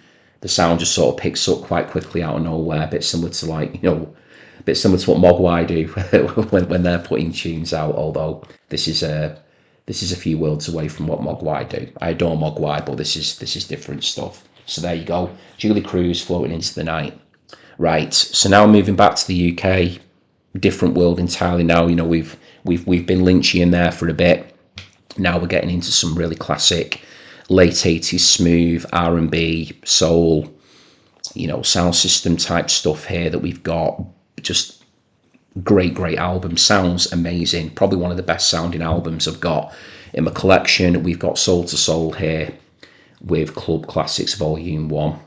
sound just sort of picks up quite quickly out of nowhere, a bit similar to, like, you know, a bit similar to what Mogwai do when they're putting tunes out, although this is a few worlds away from what Mogwai do. I adore Mogwai, but this is different stuff. So there you go. Julee Cruise, Floating into the Night. Right, so now moving back to the UK, different world entirely now. You know, we've been Lynchy in there for a bit. Now we're getting into some really classic late 80s smooth R&B, soul, you know, sound system type stuff here that we've got. Just great album, sounds amazing, probably one of the best sounding albums I've got in my collection. We've got Soul to Soul here with Club Classics Volume 1.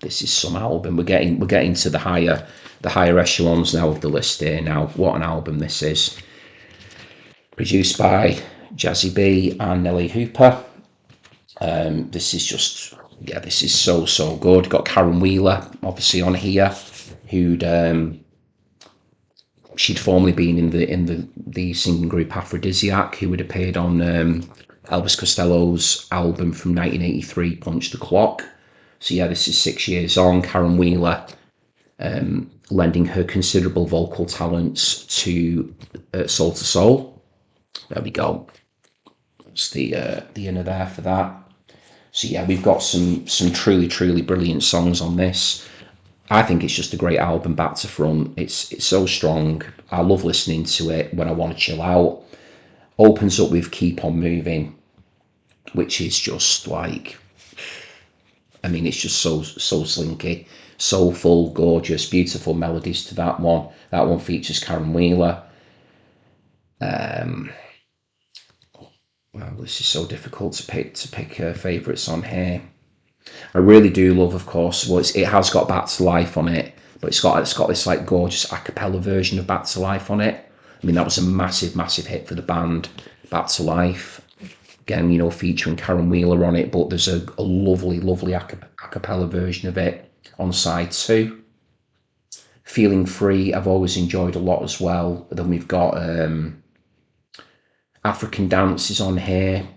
This is some album. We're getting to the higher echelons now of the list here. Now, what an album this is. Produced by Jazzy B and Nelly Hooper. This is just, yeah, this is so good. Got Karen Wheeler obviously on here, who'd she'd formerly been in the singing group Aphrodisiac, who had appeared on Elvis Costello's album from 1983, Punch the Clock. So yeah, this is 6 years on. Karen Wheeler lending her considerable vocal talents to Soul to Soul. There we go. That's the inner there for that. So yeah, we've got some truly brilliant songs on this. I think it's just a great album back to front. It's so strong. I love listening to it when I want to chill out. Opens up with Keep On Moving, which is just like, I mean, it's just so slinky, soulful, gorgeous, beautiful melodies to that one. That one features Karen Wheeler. Well, this is so difficult to pick favourites on here. I really do love, of course, well, it has got Back to Life on it, but it's got this like gorgeous a cappella version of Back to Life on it. I mean, that was a massive hit for the band, Back to Life. Again, you know, featuring Karen Wheeler on it, but there's a lovely a cappella version of it on side 2. Feeling Free, I've always enjoyed a lot as well. Then we've got African Dances on here.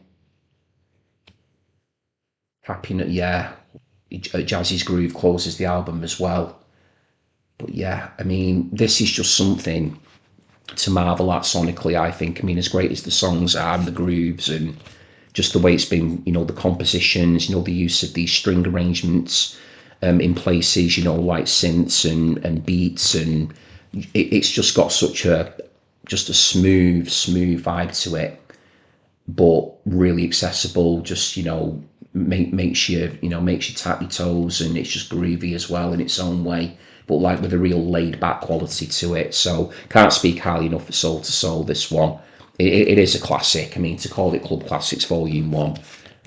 Happiness, yeah. Jazzy's Groove closes the album as well. But yeah, I mean, this is just something to marvel at sonically, I think. I mean, as great as the songs are and the grooves and just the way it's been, you know, the compositions, you know, the use of these string arrangements in places, you know, like synths and beats, and it's just got such a smooth vibe to it, but really accessible. Just, you know, makes you tap your toes, and it's just groovy as well in its own way, but like with a real laid back quality to it. So can't speak highly enough for Soul to Soul. This one, it is a classic. I mean, to call it Club Classics Volume 1,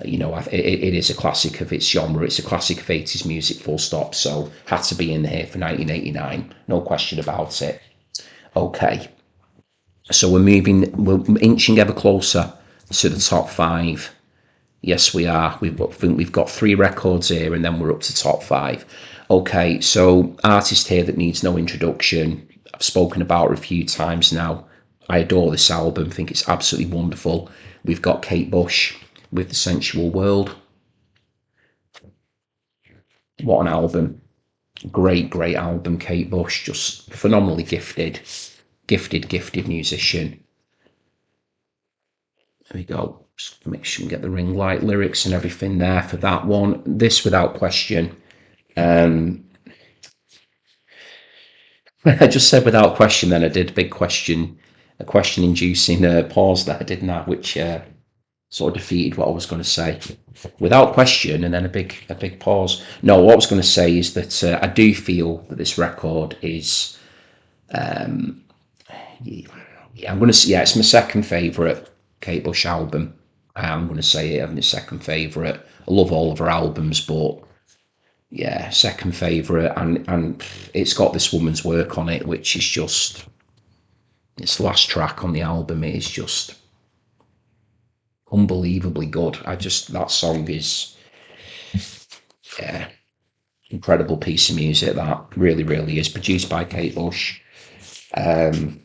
you know, it is a classic of its genre. It's a classic of 80s music, full stop. So had to be in here for 1989, no question about it. Okay, so we're inching ever closer to the top 5. Yes, we are. We've got 3 records here, and then we're up to top 5. Okay, so artist here that needs no introduction. I've spoken about her a few times now. I adore this album. I think it's absolutely wonderful. We've got Kate Bush with The Sensual World. What an album. Great album, Kate Bush. Just phenomenally gifted musician. There we go. Just make sure we get the ring light lyrics and everything there for that one. This, without question. I just said without question, then I did a question-inducing pause there, didn't I? Which sort of defeated what I was going to say. Without question, and then a big pause. No, what I was going to say is that I do feel that this record is, I'm going to say, it's my second favourite Kate Bush album. I'm going to say it, I'm my second favourite. I love all of her albums, but yeah, second favourite, and it's got this woman's work on it, which is just, its last track on the album is just unbelievably good. That song is, yeah, incredible piece of music. That really is produced by Kate Bush. The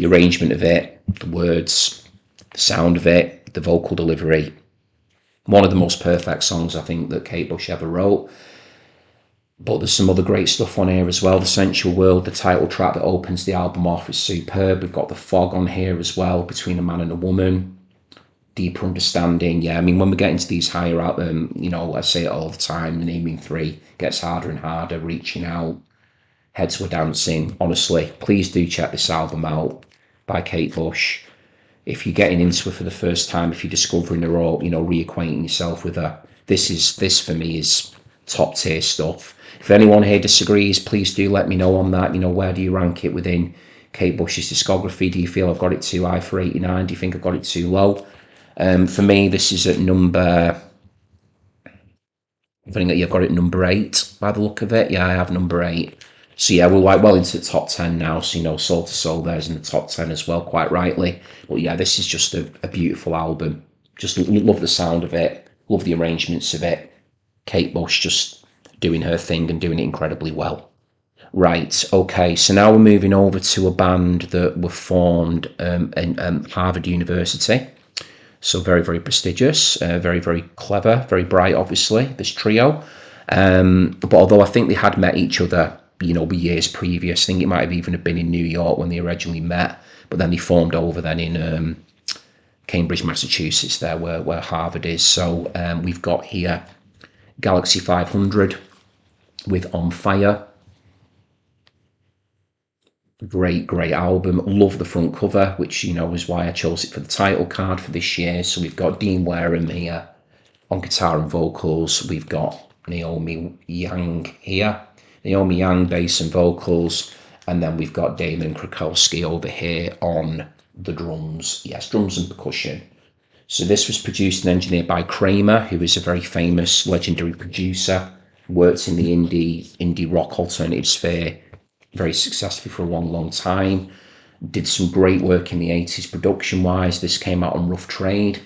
arrangement of it, the words, the sound of it, the vocal delivery. One of the most perfect songs I think that Kate Bush ever wrote. But there's some other great stuff on here as well. The Sensual World, the title track that opens the album off, is superb. We've got The Fog on here as well, Between a Man and a Woman, Deeper Understanding. Yeah, I mean, when we get into these higher out, I say it all the time, the naming three gets harder and harder, Reaching Out, Heads Were Dancing. Honestly, please do check this album out by Kate Bush. If you're getting into her for the first time, if you're discovering her or, reacquainting yourself with her, this for me is top tier stuff. If anyone here disagrees, please do let me know on that. Where do you rank it within Kate Bush's discography? Do you feel I've got it too high for 89? Do you think I've got it too low? For me, this is at number, I think that you've got it number 8 by the look of it. Yeah, I have number 8. So yeah, we're well into the top 10 now. So, Soul to Soul there's in the top 10 as well, quite rightly. But yeah, this is just a beautiful album. Just love the sound of it. Love the arrangements of it. Kate Bush just doing her thing and doing it incredibly well. Right, okay, so now we're moving over to a band that were formed in Harvard University. So very prestigious, very clever, very bright, obviously, this trio. But although I think they had met each other, years previous, I think it might have even been in New York when they originally met, but then they formed over then in Cambridge, Massachusetts, there where Harvard is. So we've got here Galaxy 500 with On Fire. Great album. Love the front cover, which is why I chose it for the title card for this year. So we've got Dean Wareham here on guitar and vocals. We've got Naomi Yang here, Naomi Yang bass and vocals, and then we've got Damon Krakowski over here on the drums. Yes, drums and percussion. So this was produced and engineered by Kramer, who is a very famous, legendary producer. Worked in the indie rock alternative sphere very successfully for a long time. Did some great work in the 80s production wise. This came out on Rough Trade.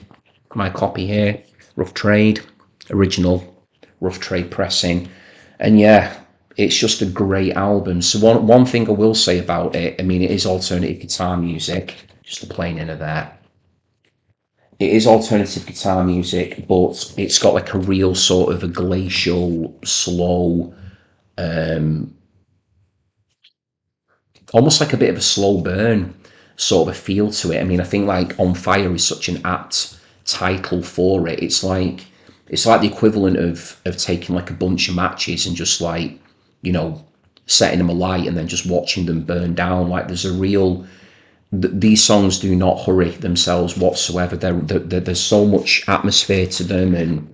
My copy here, Rough Trade, original Rough Trade pressing. And yeah, it's just a great album. So one thing I will say about it, it is alternative guitar music, just the plain in of there. It is alternative guitar music, but it's got like a real sort of a glacial, slow, almost like a bit of a slow burn sort of a feel to it. I think like On Fire is such an apt title for it. It's like the equivalent of taking like a bunch of matches and just like, setting them alight and then just watching them burn down. Like there's a real, these songs do not hurry themselves whatsoever. There's so much atmosphere to them,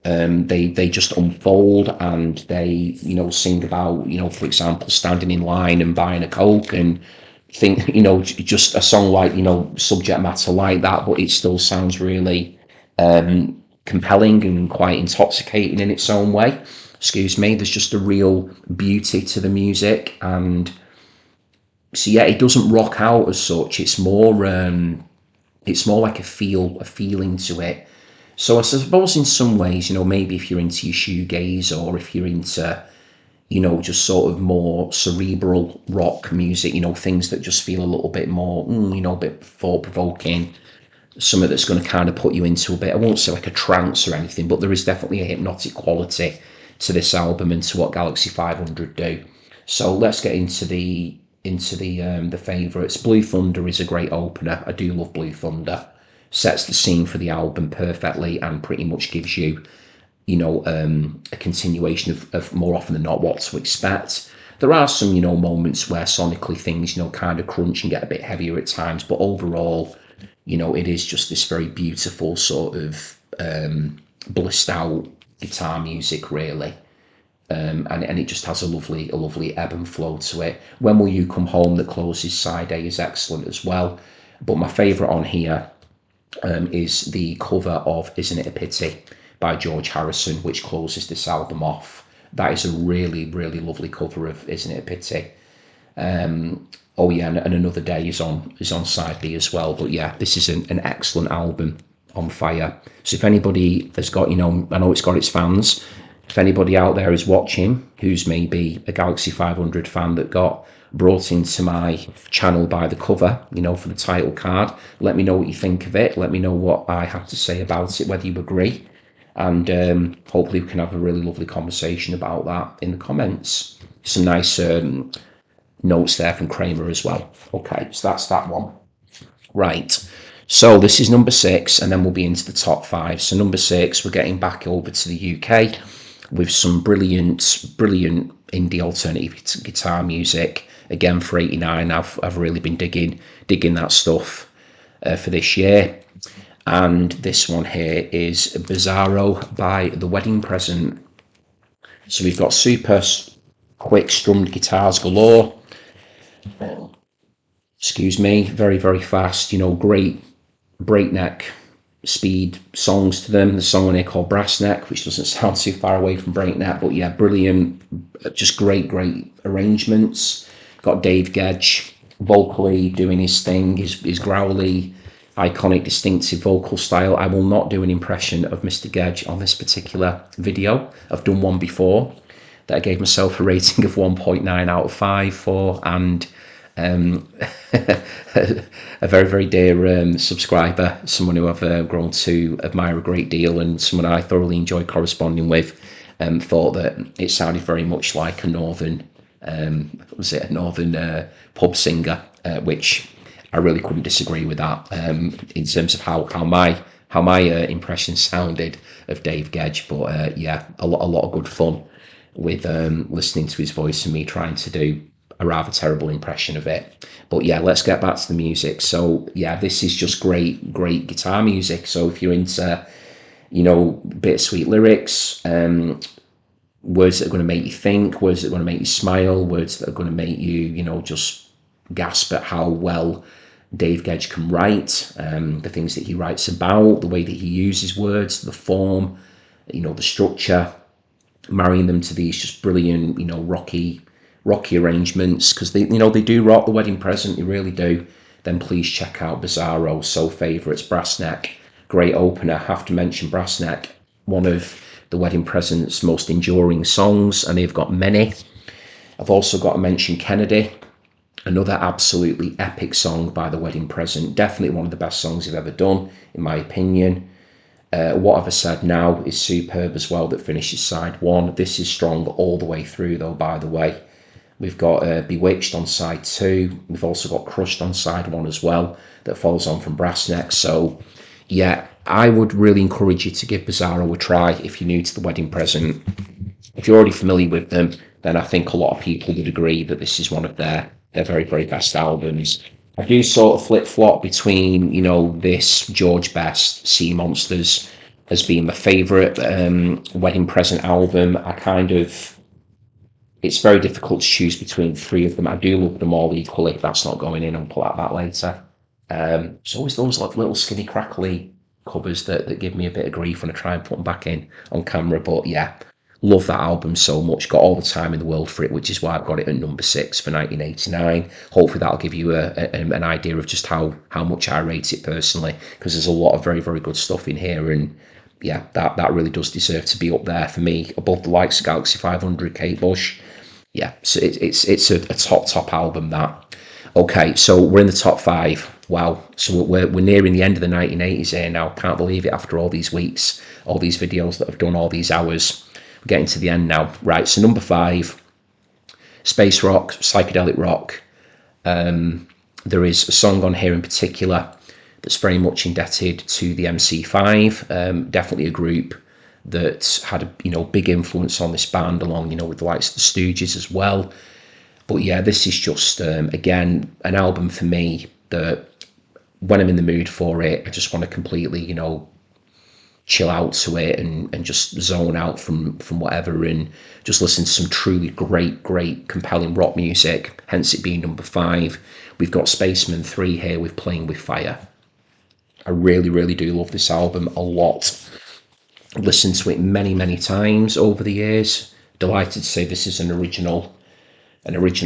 and they just unfold, and they sing about for example standing in line and buying a Coke, and think just a song like subject matter like that, but it still sounds really compelling and quite intoxicating in its own way. There's just a real beauty to the music, and so yeah, it doesn't rock out as such. It's more like a feeling to it. So I suppose in some ways, maybe if you're into your shoegaze, or if you're into, just sort of more cerebral rock music, things that just feel a little bit more, a bit thought-provoking, something that's going to kind of put you into a bit, I won't say like a trance or anything, but there is definitely a hypnotic quality to this album and to what Galaxy 500 do. So let's get into the favourites. Blue Thunder is a great opener. I do love Blue Thunder. sets the scene for the album perfectly and pretty much gives you, a continuation of more often than not what to expect. There are some, moments where sonically things, kind of crunch and get a bit heavier at times, but overall, it is just this very beautiful sort of blissed out guitar music, really. And it just has a lovely ebb and flow to it. When Will You Come Home, that closes side A, is excellent as well. But my favourite on here is the cover of Isn't It a Pity by George Harrison, which closes this album off. That is a really lovely cover of Isn't It a Pity. Oh yeah, and Another Day is on side B as well. But yeah, this is an excellent album, on fire. So if anybody has got, I know it's got its fans. If anybody out there is watching who's maybe a Galaxy 500 fan that got brought into my channel by the cover, for the title card, let me know what you think of it. Let me know what I have to say about it, whether you agree. And hopefully we can have a really lovely conversation about that in the comments. Some nice notes there from Kramer as well. Okay, so that's that one. Right. So this is number 6, and then we'll be into the top 5. So number 6, we're getting back over to the UK with some brilliant indie alternative guitar music. Again, for 89, I've really been digging that stuff for this year. And this one here is Bizarro by The Wedding Present. So we've got super quick strummed guitars galore. Excuse me, very fast, great breakneck speed songs to them. The song on here called Brass Neck, which doesn't sound too far away from breakneck, but yeah, brilliant, just great arrangements. Got Dave Gedge vocally doing his thing, his growly, iconic, distinctive vocal style. I will not do an impression of Mr. Gedge on this particular video. I've done one before that I gave myself a rating of 1.9 out of 5 for, and a very dear subscriber, someone who I've grown to admire a great deal, and someone I thoroughly enjoy corresponding with, thought that it sounded very much like a northern pub singer, which I really couldn't disagree with that, in terms of how my impression sounded of Dave Gedge. But yeah, a lot of good fun with listening to his voice and me trying to do a rather terrible impression of it. But yeah, let's get back to the music. So yeah, this is just great guitar music. So if you're into, bittersweet lyrics, words that are going to make you think, words that are going to make you smile, words that are going to make you, just gasp at how well Dave Gedge can write, the things that he writes about, the way that he uses words, the form, the structure, marrying them to these just brilliant, rocky arrangements, because they do rock The Wedding Present, they really do. Then please check out Bizarro. So favourites, Brass Neck, great opener. Have to mention Brass Neck, one of The Wedding Present's most enduring songs, and they've got many. I've also got to mention Kennedy, another absolutely epic song by The Wedding Present. Definitely one of the best songs they've ever done, in my opinion. What Have I Said Now is superb as well, that finishes side 1. This is strong all the way through, though, by the way. We've got Bewitched on side 2. We've also got Crushed on side 1 as well, that follows on from Brass Neck. So yeah, I would really encourage you to give Bizarro a try if you're new to The Wedding Present. If you're already familiar with them, then I think a lot of people would agree that this is one of their very best albums. I do sort of flip-flop between, this, George Best, Sea Monsters as being my favourite Wedding Present album. It's very difficult to choose between 3 of them. I do love them all equally. That's not going in, I'll pull out that later. It's always those little skinny crackly covers that give me a bit of grief when I try and put them back in on camera. But yeah, love that album so much. Got all the time in the world for it, which is why I've got it at number 6 for 1989. Hopefully that'll give you an idea of just how much I rate it personally, because there's a lot of very good stuff in here, and yeah, that really does deserve to be up there for me, above the likes of Galaxy 500, Kate Bush. Yeah, so it's a top album, that. Okay, so we're in the top 5. Wow, so we're nearing the end of the 1980s here now. Can't believe it, after all these weeks, all these videos that I've done, all these hours. We're getting to the end now. Right, so number 5, space rock, psychedelic rock. There is a song on here in particular that's very much indebted to the MC5. Definitely a group that had a big influence on this band, along with the likes of the Stooges as well. But yeah, this is just again an album for me that when I'm in the mood for it, I just want to completely chill out to it and just zone out from whatever, and just listen to some truly great compelling rock music, hence it being number 5. We've got Spacemen 3 here with Playing with Fire. I really do love this album a lot. I've listened to it many times over the years. Delighted to say this is an original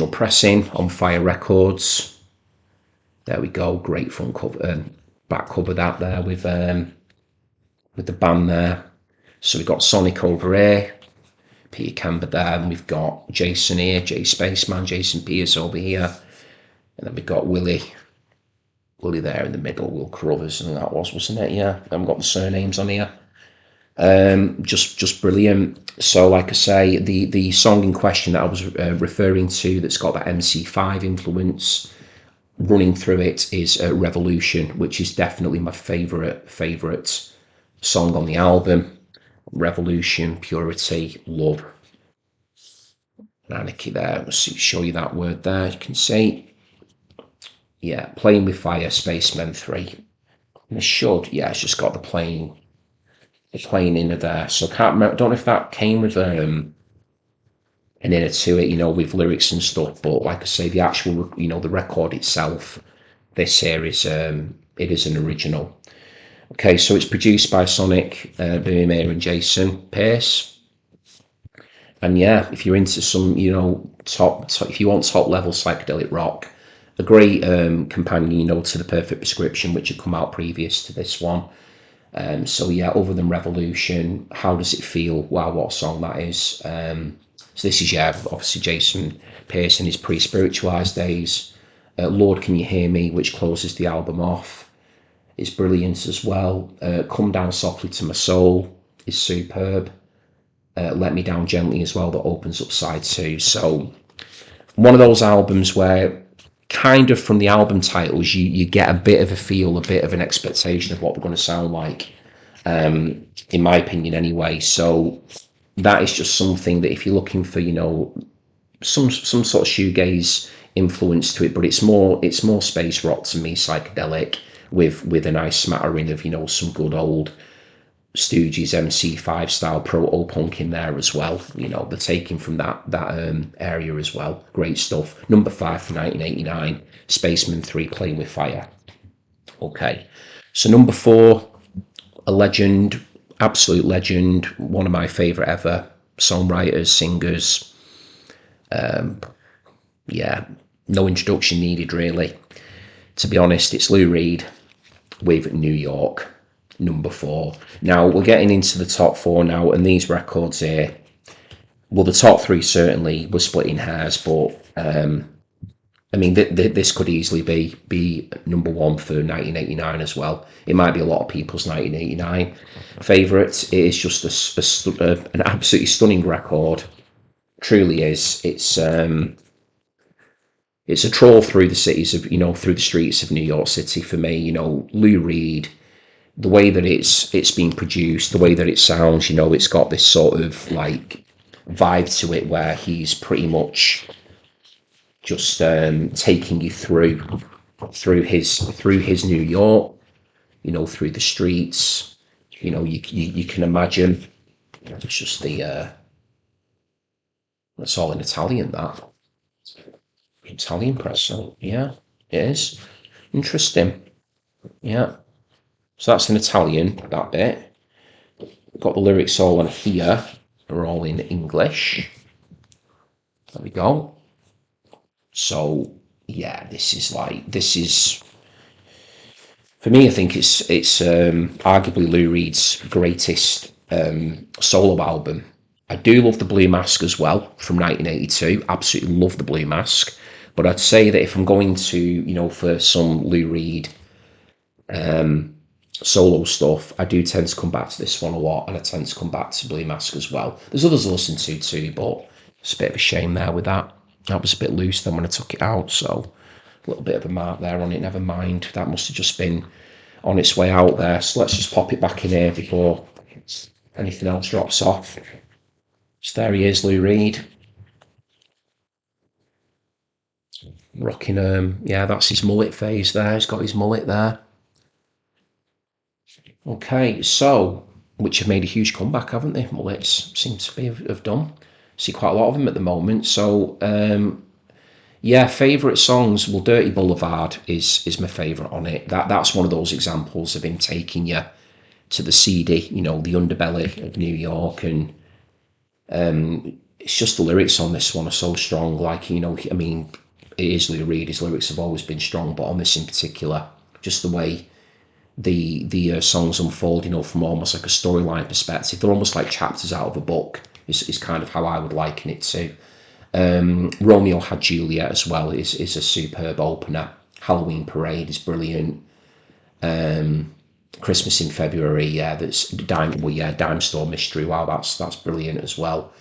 pressing on Fire Records. There we go, great front cover, back cover that there with the band there. So we've got Sonic over here, Peter Camber there, and we've got Jason here, Jay Spaceman, Jason Pierce over here, and then we've got Willie there in the middle, Will Carruthers, and that wasn't it? Yeah, I haven't got the surnames on here. Just brilliant. So like I say, the song in question that I was referring to, that's got that MC5 influence running through it, is Revolution, which is definitely my favourite song on the album. Revolution, purity, love, anarchy there. Let's show you that word there. You can see, yeah, Playing with Fire, Spacemen 3. And it should, yeah, it's just got the playing inner there. So I can't remember, I don't know if that came with an inner to it, with lyrics and stuff. But like I say, the actual, the record itself, this here is it is an original. Okay, so it's produced by Sonic Boom and Jason Pierce. And yeah, if you're into some, top, if you want top level psychedelic rock, a great companion, to The Perfect Prescription, which had come out previous to this one. So yeah, other than Revolution, how does it feel? Wow, what a song that is. So this is, yeah, obviously Jason Pierce in his pre-spiritualized days. Lord Can You Hear Me, which closes the album off, is brilliant as well. Come Down Softly to My Soul is superb. Let Me Down Gently as well, that opens up side 2. So one of those albums where kind of from the album titles you get a bit of a feel, a bit of an expectation of what they're going to sound like, in my opinion anyway. So that is just something that if you're looking for some sort of shoegaze influence to it, but it's more space rock to me, psychedelic, with a nice smattering of some good old Stooges MC5 style proto-punk in there as well. They're taking from that area as well. Great stuff. Number 5 for 1989, Spacemen 3, Playing with Fire. Okay, so number 4, a legend, absolute legend, one of my favourite ever songwriters, singers. Yeah, no introduction needed really. To be honest, it's Lou Reed with New York, number 4. Now we're getting into the top 4 now, and these records here, well, the top 3 certainly were splitting hairs, but I mean, this could easily be number 1 for 1989 as well. It might be a lot of people's 1989 favourites. It is just an absolutely stunning record. Truly is. It's a troll through the cities of, through the streets of New York City for me. Lou Reed, the way that it's been produced, the way that it sounds, it's got this sort of like vibe to it where he's pretty much just taking you through his New York, through the streets. You can imagine. It's just that's all in Italian, that. Italian press, so yeah, it is. Interesting. Yeah. So that's in Italian, that bit. Got the lyrics all on here. They're all in English. There we go. So yeah, this is for me, I think it's arguably Lou Reed's greatest solo album. I do love the Blue Mask as well from 1982. Absolutely love the Blue Mask. But I'd say that if I'm going to, for some Lou Reed solo stuff, I do tend to come back to this one a lot, and I tend to come back to Blue Mask as well. There's others I listen to too, but it's a bit of a shame there with that. That was a bit loose then when I took it out, so a little bit of a mark there on it. Never mind. That must have just been on its way out there. So let's just pop it back in here before anything else drops off. So there he is, Lou Reed. Rocking, yeah, that's his mullet phase there. He's got his mullet there. Okay, so, which have made a huge comeback, haven't they? Mullets seem to be have done. See quite a lot of them at the moment. So, yeah, favourite songs. Well, Dirty Boulevard is my favourite on it. That's one of those examples of him taking you to the seedy, you know, the underbelly of New York, and it's just the lyrics on this one are so strong. Like, you know, I mean, it is Lou Reed. His lyrics have always been strong, but on this in particular, just the way the songs unfold, you know, from almost like a storyline perspective. They're almost like chapters out of a book. Is kind of how I would liken it to. Romeo Had Juliet as well is a superb opener. Halloween Parade is brilliant. Christmas in February, yeah, that's Dime Store Mystery. Wow, that's brilliant as well.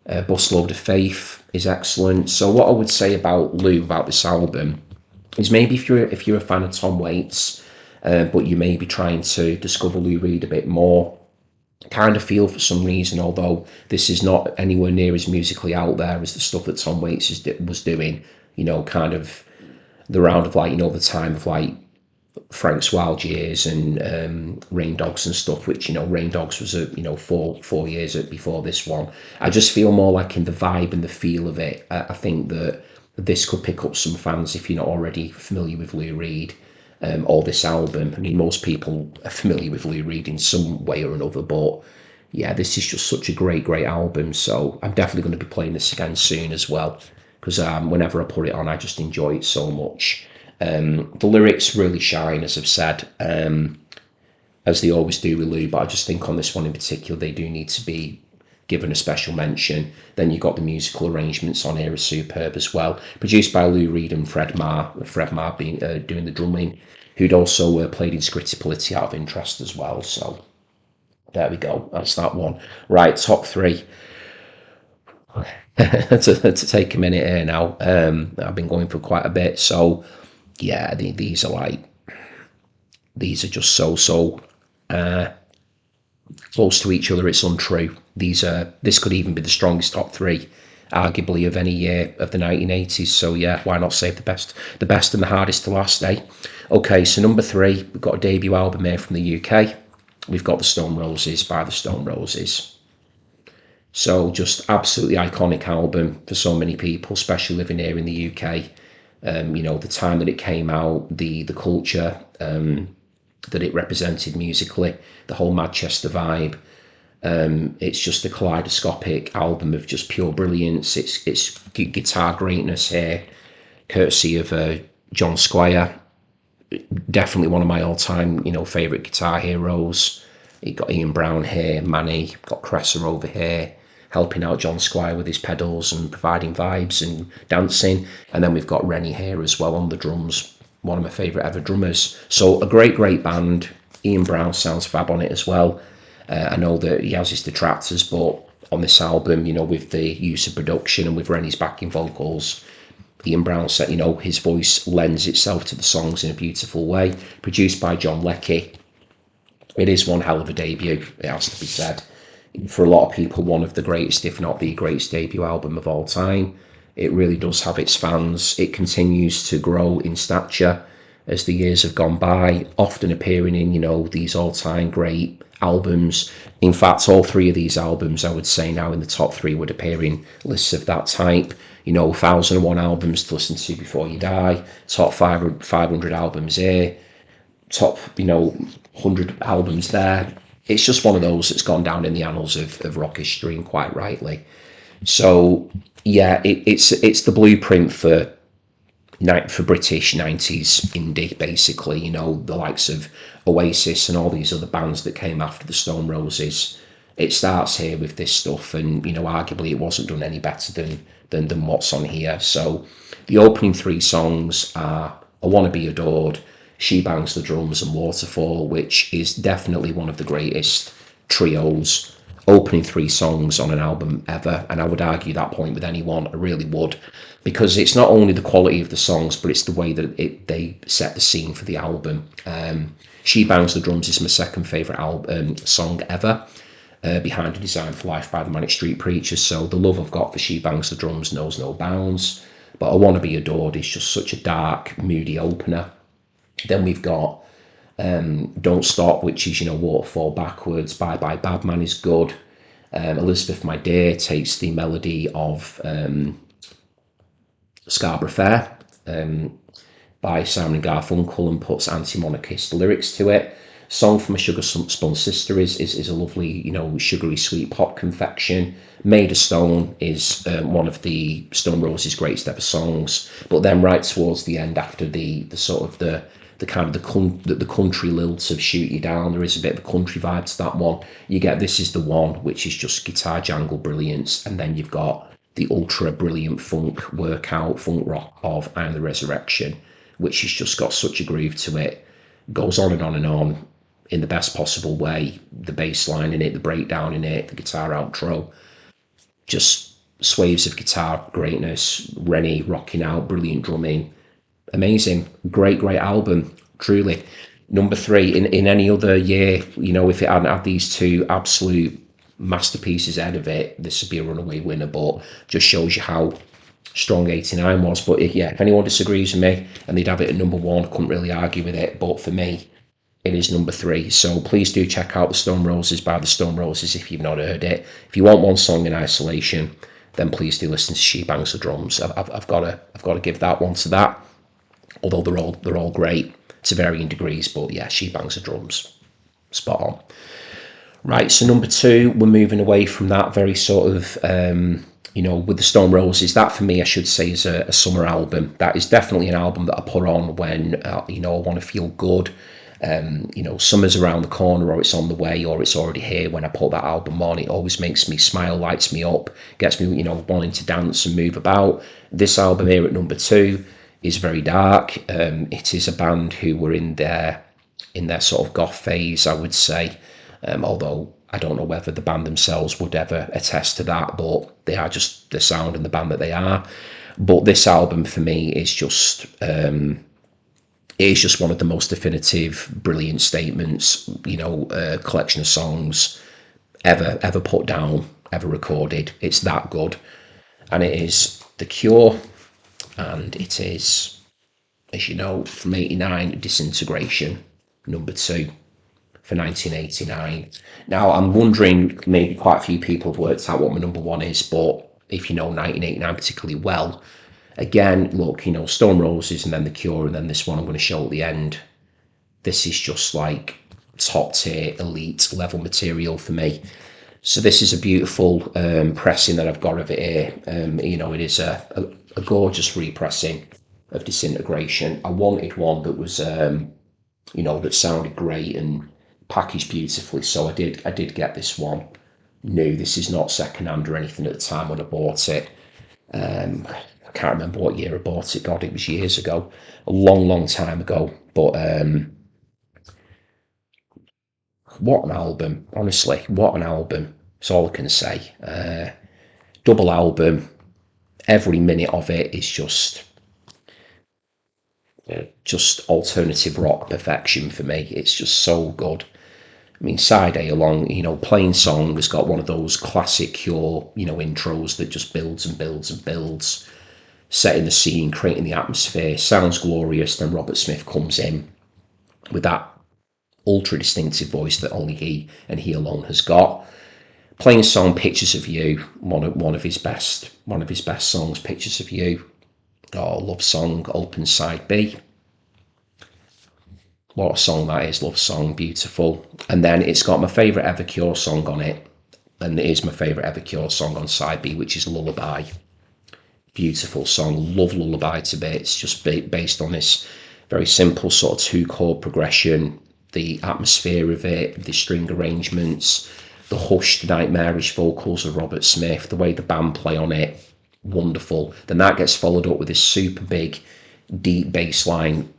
Busload of Faith is excellent. So what I would say about Lou, about this album, is maybe if you're a fan of Tom Waits, but you may be trying to discover Lou Reed a bit more, kind of feel for some reason, although this is not anywhere near as musically out there as the stuff that Tom Waits was doing, you know, kind of the round of, like, you know, the time of like Frank's Wild Years and Rain Dogs and stuff, which, you know, Rain Dogs was four years before this one. I just feel more like in the vibe and the feel of it. I think that this could pick up some fans if you're not already familiar with Lou Reed. Or this album. I mean, most people are familiar with Lou Reed in some way or another, but yeah, this is just such a great album. So I'm definitely going to be playing this again soon as well, because whenever I put it on, I just enjoy it so much. The lyrics really shine, as I've said, as they always do with Lou, but I just think on this one in particular, they do need to be given a special mention. Then you've got the musical arrangements on here are superb as well, produced by Lou Reed and Fred Marr being doing the drumming, who'd also played in Scritti Politti out of interest as well. So there we go, that's that one. Right, top three. to take a minute here now. I've been going for quite a bit, so yeah, these are just so close to each other, it's untrue. This could even be the strongest top three, arguably, of any year of the 1980s. So yeah, why not save the best and the hardest to last, eh? Okay, so number three, we've got a debut album here from the UK. We've got The Stone Roses by The Stone Roses. So just absolutely iconic album for so many people, especially living here in the UK. You know, the time that it came out, the culture that it represented musically, the whole Manchester vibe. It's just a kaleidoscopic album of just pure brilliance. It's guitar greatness here, courtesy of John Squire. Definitely one of my all-time, you know, favourite guitar heroes. You got Ian Brown here, Manny, got Cresser over here, helping out John Squire with his pedals and providing vibes and dancing. And then we've got Rennie here as well on the drums, one of my favourite ever drummers. So a great band. Ian Brown sounds fab on it as well. I know that he has his detractors, but on this album, you know, with the use of production and with Rennie's backing vocals, Ian Brown said, you know, his voice lends itself to the songs in a beautiful way. Produced by John Leckie. It is one hell of a debut, it has to be said. For a lot of people, one of the greatest, if not the greatest debut album of all time. It really does have its fans. It continues to grow in stature as the years have gone by, often appearing in, you know, these all-time great albums. In fact, all three of these albums, I would say now in the top three, would appear in lists of that type. You know, 1001 albums to listen to before you die, top 500 albums here, top, you know, 100 albums there. It's just one of those that's gone down in the annals of rock history, and quite rightly. So yeah, it's the blueprint for British 90s indie, basically. You know, the likes of Oasis and all these other bands that came after the Stone Roses. It starts here with this stuff, and, you know, arguably it wasn't done any better than what's on here. So the opening three songs are I Wanna Be Adored, She Bangs the Drums, and Waterfall, which is definitely one of the greatest trios opening 3 songs on an album ever, and I would argue that point with anyone. I really would, because it's not only the quality of the songs, but it's the way that they set the scene for the album. She Bangs the Drums is my second favourite song ever, behind A Design for Life by the Manic Street Preachers. So the love I've got for She Bangs the Drums knows no bounds. But I Want to Be Adored is just such a dark, moody opener. Then we've got Don't Stop, which is, Waterfall Backwards. Bye Bye Badman is good. Elizabeth My Dear takes the melody of Scarborough Fair by Simon & Garfunkel and puts anti-monarchist lyrics to it. Song from a Sugar Spun Sister is a lovely, sugary sweet pop confection. Made of Stone is one of the Stone Roses' greatest ever songs. But then right towards the end, after the country lilts of Shoot You Down, there is a bit of a country vibe to that one. You get This Is the One, which is just guitar jangle brilliance, and then you've got the ultra brilliant funk rock of I'm the Resurrection, which has just got such a groove to it. Goes on and on and on in the best possible way. The bass line in it, the breakdown in it, the guitar outro, just swaves of guitar greatness. Rennie rocking out, brilliant drumming, amazing, great album, truly. Number 3, in any other year, if it hadn't had these 2 absolute masterpieces ahead of it, this would be a runaway winner. But just shows you how strong 89 was. But if anyone disagrees with me and they'd have it at number 1, I couldn't really argue with it. But for me, it is number 3. So please do check out The Stone Roses by The Stone Roses if you've not heard it. If you want one song in isolation, then please do listen to She Bangs the Drums. I've got to give that one to that. Although they're all great to varying degrees, but yeah, She Bangs the Drums, spot on. Right, so number 2, we're moving away from that very sort of, with the Stone Roses. That for me, I should say, is a summer album. That is definitely an album that I put on when, I want to feel good. Summer's around the corner, or it's on the way, or it's already here. When I put that album on, it always makes me smile, lights me up, gets me, wanting to dance and move about. This album here at number 2 is very dark. It is a band who were in their sort of goth phase, I would say. Although I don't know whether the band themselves would ever attest to that, but they are just the sound and the band that they are. But this album for me is just one of the most definitive, brilliant statements, collection of songs ever put down, ever recorded. It's that good. And it is The Cure, and it is, as you know, from 89, Disintegration, number 2. For 1989. Now, I'm wondering, maybe quite a few people have worked out what my number 1 is, but if you know 1989 particularly well, again, look, Stone Roses and then The Cure and then this one I'm going to show at the end. This is just like top tier, elite level material for me. So this is a beautiful pressing that I've got of it here. It is a gorgeous repressing of Disintegration. I wanted one that was, that sounded great and packaged beautifully, so I did get this one new. This is not secondhand or anything at the time when I bought it. I can't remember what year I bought it. God, it was years ago, a long time ago. But what an album, honestly, what an album. That's all I can say. Double album, every minute of it is just alternative rock perfection for me. It's just so good. I mean, side A along, Plain Song has got one of those classic Cure, intros that just builds and builds and builds, setting the scene, creating the atmosphere, sounds glorious. Then Robert Smith comes in with that ultra distinctive voice that only he and he alone has got. Plain Song, Pictures of You, one of his best songs, Pictures of You. Oh, love song, open side B. What a song that is, love song, beautiful. And then it's got my favourite ever Cure song on it, and it is my favourite ever Cure song on side B, which is Lullaby. Beautiful song, love Lullaby to bits, just based on this very simple sort of 2-chord progression, the atmosphere of it, the string arrangements, the hushed nightmarish vocals of Robert Smith, the way the band play on it, wonderful. Then that gets followed up with this super big deep bass line,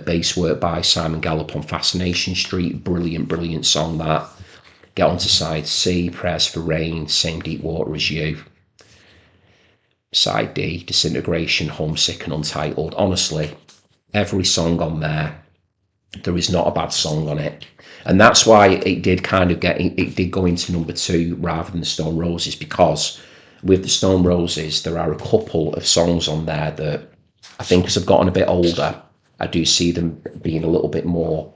bass work by Simon Gallup on Fascination Street. Brilliant song that. Get On to Side C, Prayers for Rain, Same Deep Water as You. Side D, Disintegration, Homesick and Untitled. Honestly, every song on there is not a bad song on it. And that's why it did go into number 2 rather than the Stone Roses, because with the Stone Roses, there are a couple of songs on there that I think as I've gotten a bit older, I do see them being a little bit more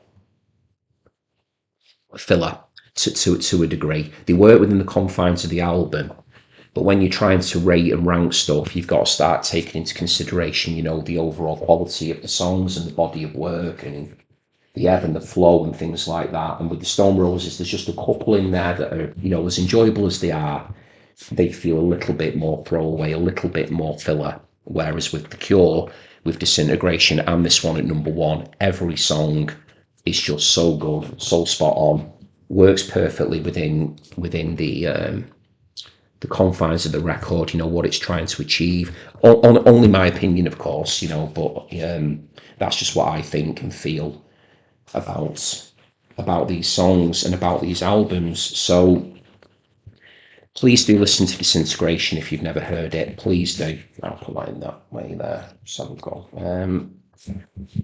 filler to a degree. They work within the confines of the album, but when you're trying to rate and rank stuff, you've got to start taking into consideration, the overall quality of the songs and the body of work and the ebb and the flow and things like that. And with the Stone Roses, there's just a couple in there that are, as enjoyable as they are, they feel a little bit more throwaway, a little bit more filler. Whereas with The Cure, with Disintegration and this one at number 1, every song is just so good, so spot on, works perfectly within the confines of the record, what it's trying to achieve. Only my opinion, of course, but that's just what I think and feel about these songs and about these albums. So please do listen to Disintegration if you've never heard it. Please do. I'll put that in that way there. So we've got,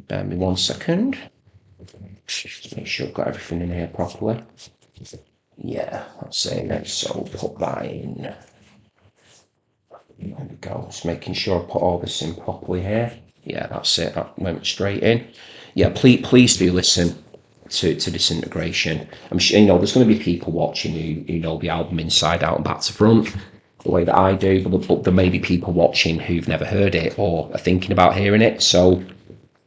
bear me 1 second. Just make sure I've got everything in here properly. Yeah, that's it. So put that in. There we go. Just making sure I put all this in properly here. Yeah, that's it. That went straight in. Yeah, please do listen to Disintegration. I'm sure there's going to be people watching who know the album inside out and back to front the way that I do, but there may be people watching who've never heard it or are thinking about hearing it. So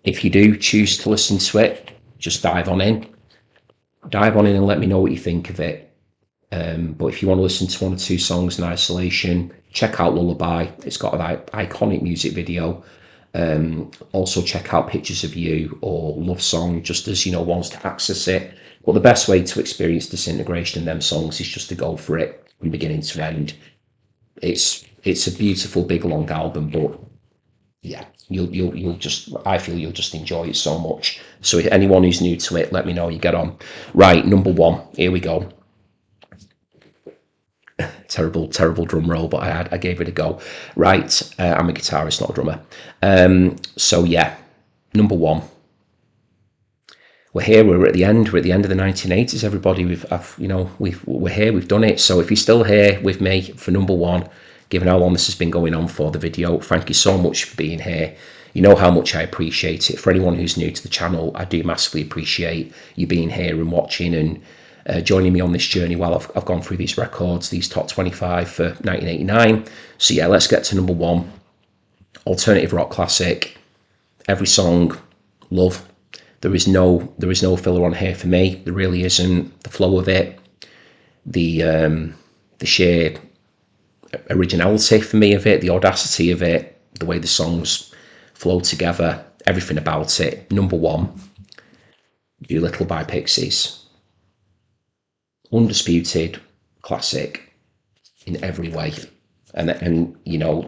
if you do choose to listen to it, just dive on in and let me know what you think of it. But if you want to listen to 1 or 2 songs in isolation, check out Lullaby. It's got an iconic music video. Also check out Pictures of You or Love Song, just as wants to access it. But the best way to experience Disintegration in them songs is just to go for it from beginning to end. It's a beautiful big long album, but yeah, I feel you'll just enjoy it so much. So if anyone who's new to it, let me know you get on. Right, number 1, here we go. Terrible drum roll, but I gave it a go. Right, I'm a guitarist, not a drummer. So yeah, number 1. We're here. We're at the end. We're at the end of the 1980s. Everybody, we're here. We've done it. So if you're still here with me for number 1, given how long this has been going on for the video, thank you so much for being here. You know how much I appreciate it. For anyone who's new to the channel, I do massively appreciate you being here and watching and joining me on this journey while I've gone through these records, these top 25 for 1989. So yeah, let's get to number 1. Alternative rock classic. Every song, love. There is no filler on here for me. There really isn't. The flow of it, the sheer originality for me of it, the audacity of it, the way the songs flow together, everything about it. Number 1, Doolittle by Pixies. Undisputed classic in every way, and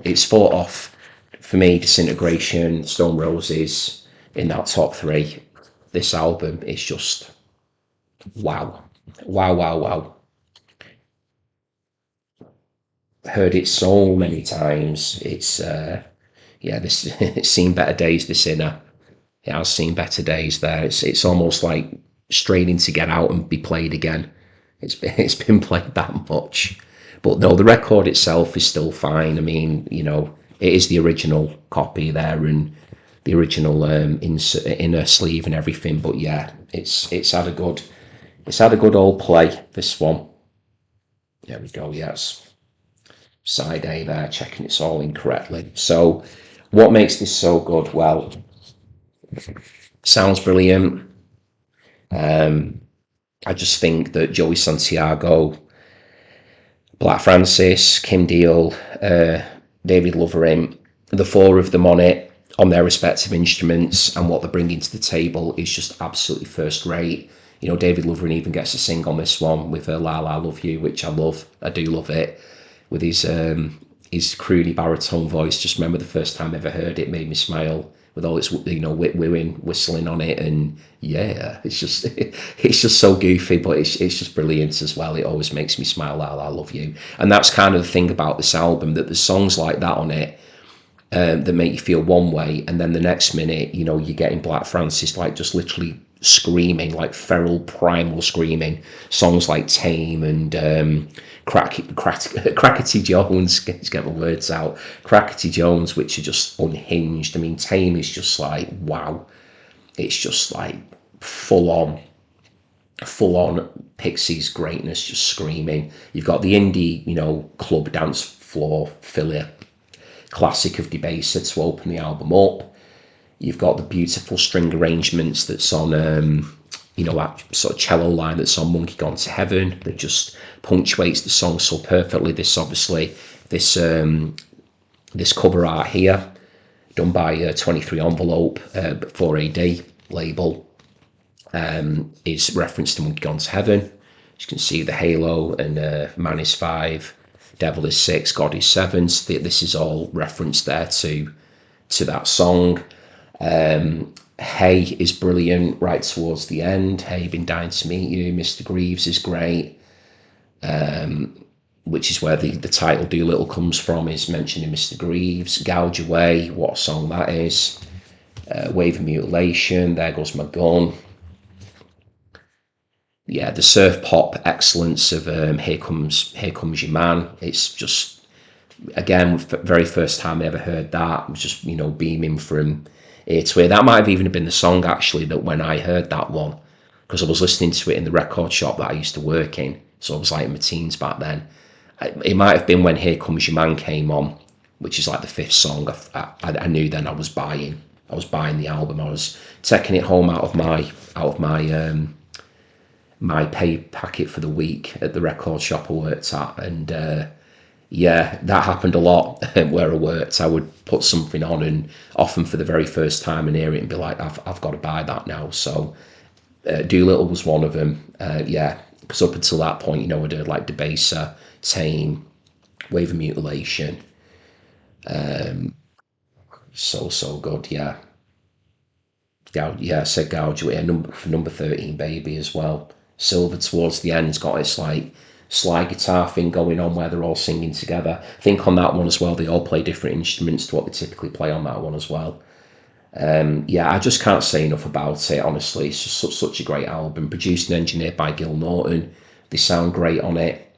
it's fought off for me. Disintegration, Stone Roses in that top 3. This album is just wow. Heard it so many times. It's it's seen better days, this Sinner. It has seen better days there. It's almost like straining to get out and be played again. It's been played that much. But no, the record itself is still fine. I mean, it is the original copy there and the original inner sleeve and everything. But yeah, it's had a good old play, this one. There we go. Yes, side A there, checking it's all in correctly. So what makes this so good? Well, sounds brilliant. I just think that Joey Santiago, Black Francis, Kim Deal, David Lovering, the 4 of them on it, on their respective instruments and what they're bringing to the table is just absolutely first rate. David Lovering even gets to sing on this one with La La Love You, which I love. I do love it. With his croony baritone voice. Just remember the first time I ever heard it made me smile with all its, women whistling on it, and yeah, it's just it's just so goofy, but it's just brilliant as well. It always makes me smile. I love you, and that's kind of the thing about this album, that there's songs like that on it that make you feel one way, and then the next minute, you're getting Black Francis like just literally screaming, like feral primal screaming. Songs like Tame and Crackety Jones, get my words out, Crackety Jones, which are just unhinged. I mean, Tame is just like, wow, it's just like full on Pixies greatness, just screaming. You've got the indie, club dance floor filler classic of Debaser to open the album up. You've got the beautiful string arrangements that's on, that sort of cello line that's on Monkey Gone to Heaven, that just punctuates the song so perfectly. This cover art here, done by 23 Envelope, 4AD label, is referenced to Monkey Gone to Heaven. As you can see, the halo and Man is 5, Devil is 6, God is 7. So this is all referenced there to that song. Hey is brilliant right towards the end. Hey, been dying to meet you. Mr. Greaves is great, which is where the title Doolittle comes from, is mentioning Mr. Greaves. Gouge Away, what a song that is. Wave of Mutilation, There Goes My Gun. Yeah, the surf pop excellence of Here Comes Your Man. It's just, again, very first time I ever heard that, I was just, beaming from ear to ear. That might have even been the song, actually, that when I heard that one, because I was listening to it in the record shop that I used to work in, so I was like in my teens back then. It might have been when Here Comes Your Man came on, which is like the 5th song. I knew then I was buying the album. I was taking it home out of my pay packet for the week at the record shop I worked at, and yeah, that happened a lot where I worked. I would put something on, and often for the very first time, and hear it and be like, I've got to buy that now. So Doolittle was one of them. Yeah, because up until that point, I'd heard like Debaser, Tame, Wave of Mutilation. So good, yeah. I said Gouge Away, number 13, Baby as well. Silver towards the end's got its like slide guitar thing going on where they're all singing together. I think on that one as well, they all play different instruments to what they typically play on that one as well. Yeah, I just can't say enough about it, honestly. It's just such a great album, produced and engineered by Gil Norton. They sound great on it.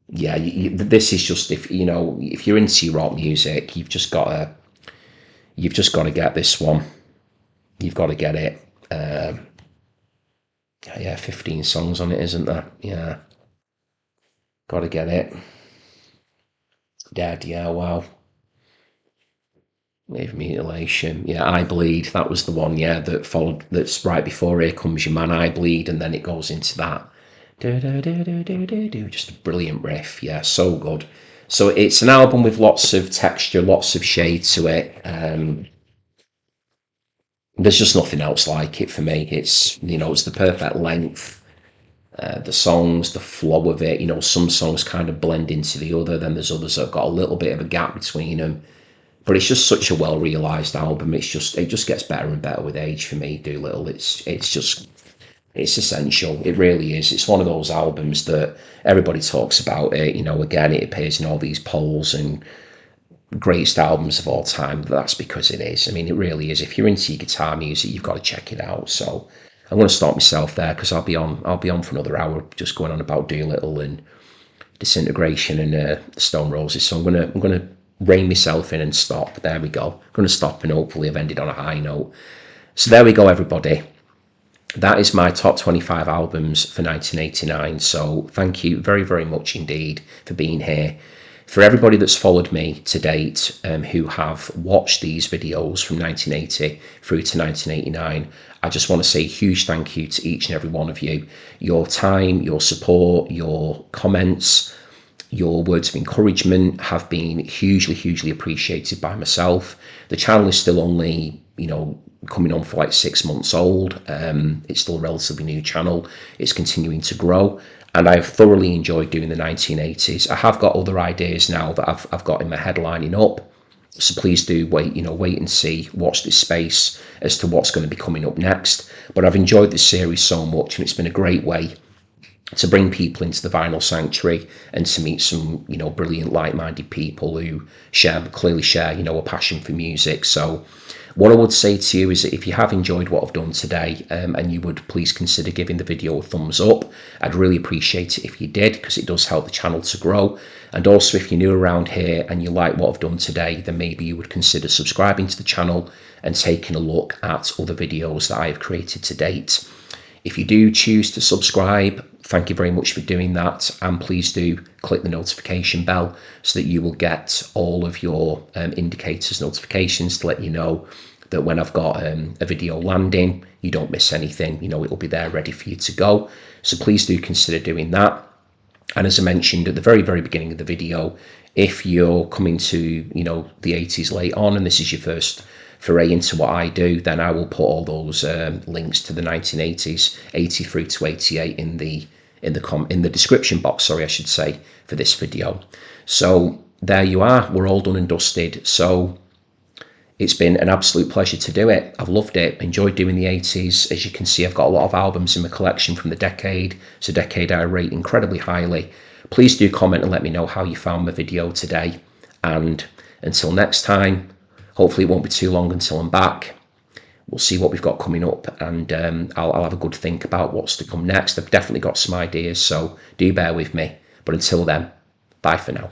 Yeah, this is just, if you're into rock music, you've just got to get this one. You've got to get it. Yeah, 15 songs on it, isn't there? Yeah, got to get it. Dead, yeah, wow. Wave Mutilation, yeah, I Bleed, that was the one, yeah, that followed, that's right before Here Comes Your Man, I Bleed, and then it goes into that. Just a brilliant riff, yeah, so good. So it's an album with lots of texture, lots of shade to it. There's just nothing else like it for me. It's, it's the perfect length. The songs, the flow of it, some songs kind of blend into the other, then there's others that have got a little bit of a gap between them. But it's just such a well-realised album. It just gets better and better with age for me, Doolittle. It's essential. It really is. It's one of those albums that everybody talks about it. Again, it appears in all these polls and greatest albums of all time. That's because it is. I mean, it really is. If you're into your guitar music, you've got to check it out. So I'm going to stop myself there, because I'll be on for another hour just going on about Doolittle and Disintegration and Stone Roses. So I'm going to rein myself in and stop. There we go. I'm going to stop, and hopefully I've ended on a high note. So there we go, everybody. That is my top 25 albums for 1989. So thank you very, very much indeed for being here. For everybody that's followed me to date, who have watched these videos from 1980 through to 1989, I just want to say a huge thank you to each and every one of you. Your time, your support, your comments, your words of encouragement have been hugely, hugely appreciated by myself. The channel is still only, coming on for like 6 months old. It's still a relatively new channel. It's continuing to grow, and I've thoroughly enjoyed doing the 1980s. I have got other ideas now that I've got in my head lining up, So please do wait and see, watch this space as to what's going to be coming up next. But I've enjoyed this series so much, and it's been a great way to bring people into the vinyl sanctuary and to meet some, brilliant, like-minded people who clearly share, a passion for music. So what I would say to you is that if you have enjoyed what I've done today, and you would please consider giving the video a thumbs up, I'd really appreciate it if you did, because it does help the channel to grow. And also, if you're new around here and you like what I've done today, then maybe you would consider subscribing to the channel and taking a look at other videos that I have created to date. If you do choose to subscribe, thank you very much for doing that, and please do click the notification bell so that you will get all of your indicators notifications to let you know that when I've got a video landing, you don't miss anything. It will be there ready for you to go. So please do consider doing that. And as I mentioned at the very, very beginning of the video, if you're coming to, the 80s late on and this is your first foray into what I do, then I will put all those links to the 1980s, 80 through to 88 in the description box, I should say, for this video. So there you are, we're all done and dusted. So it's been an absolute pleasure to do it. I've loved it, enjoyed doing the 80s. As you can see, I've got a lot of albums in my collection from the decade. It's a decade I rate incredibly highly. Please do comment and let me know how you found my video today. And until next time, hopefully it won't be too long until I'm back. We'll see what we've got coming up, and I'll have a good think about what's to come next. I've definitely got some ideas, so do bear with me. But until then, bye for now.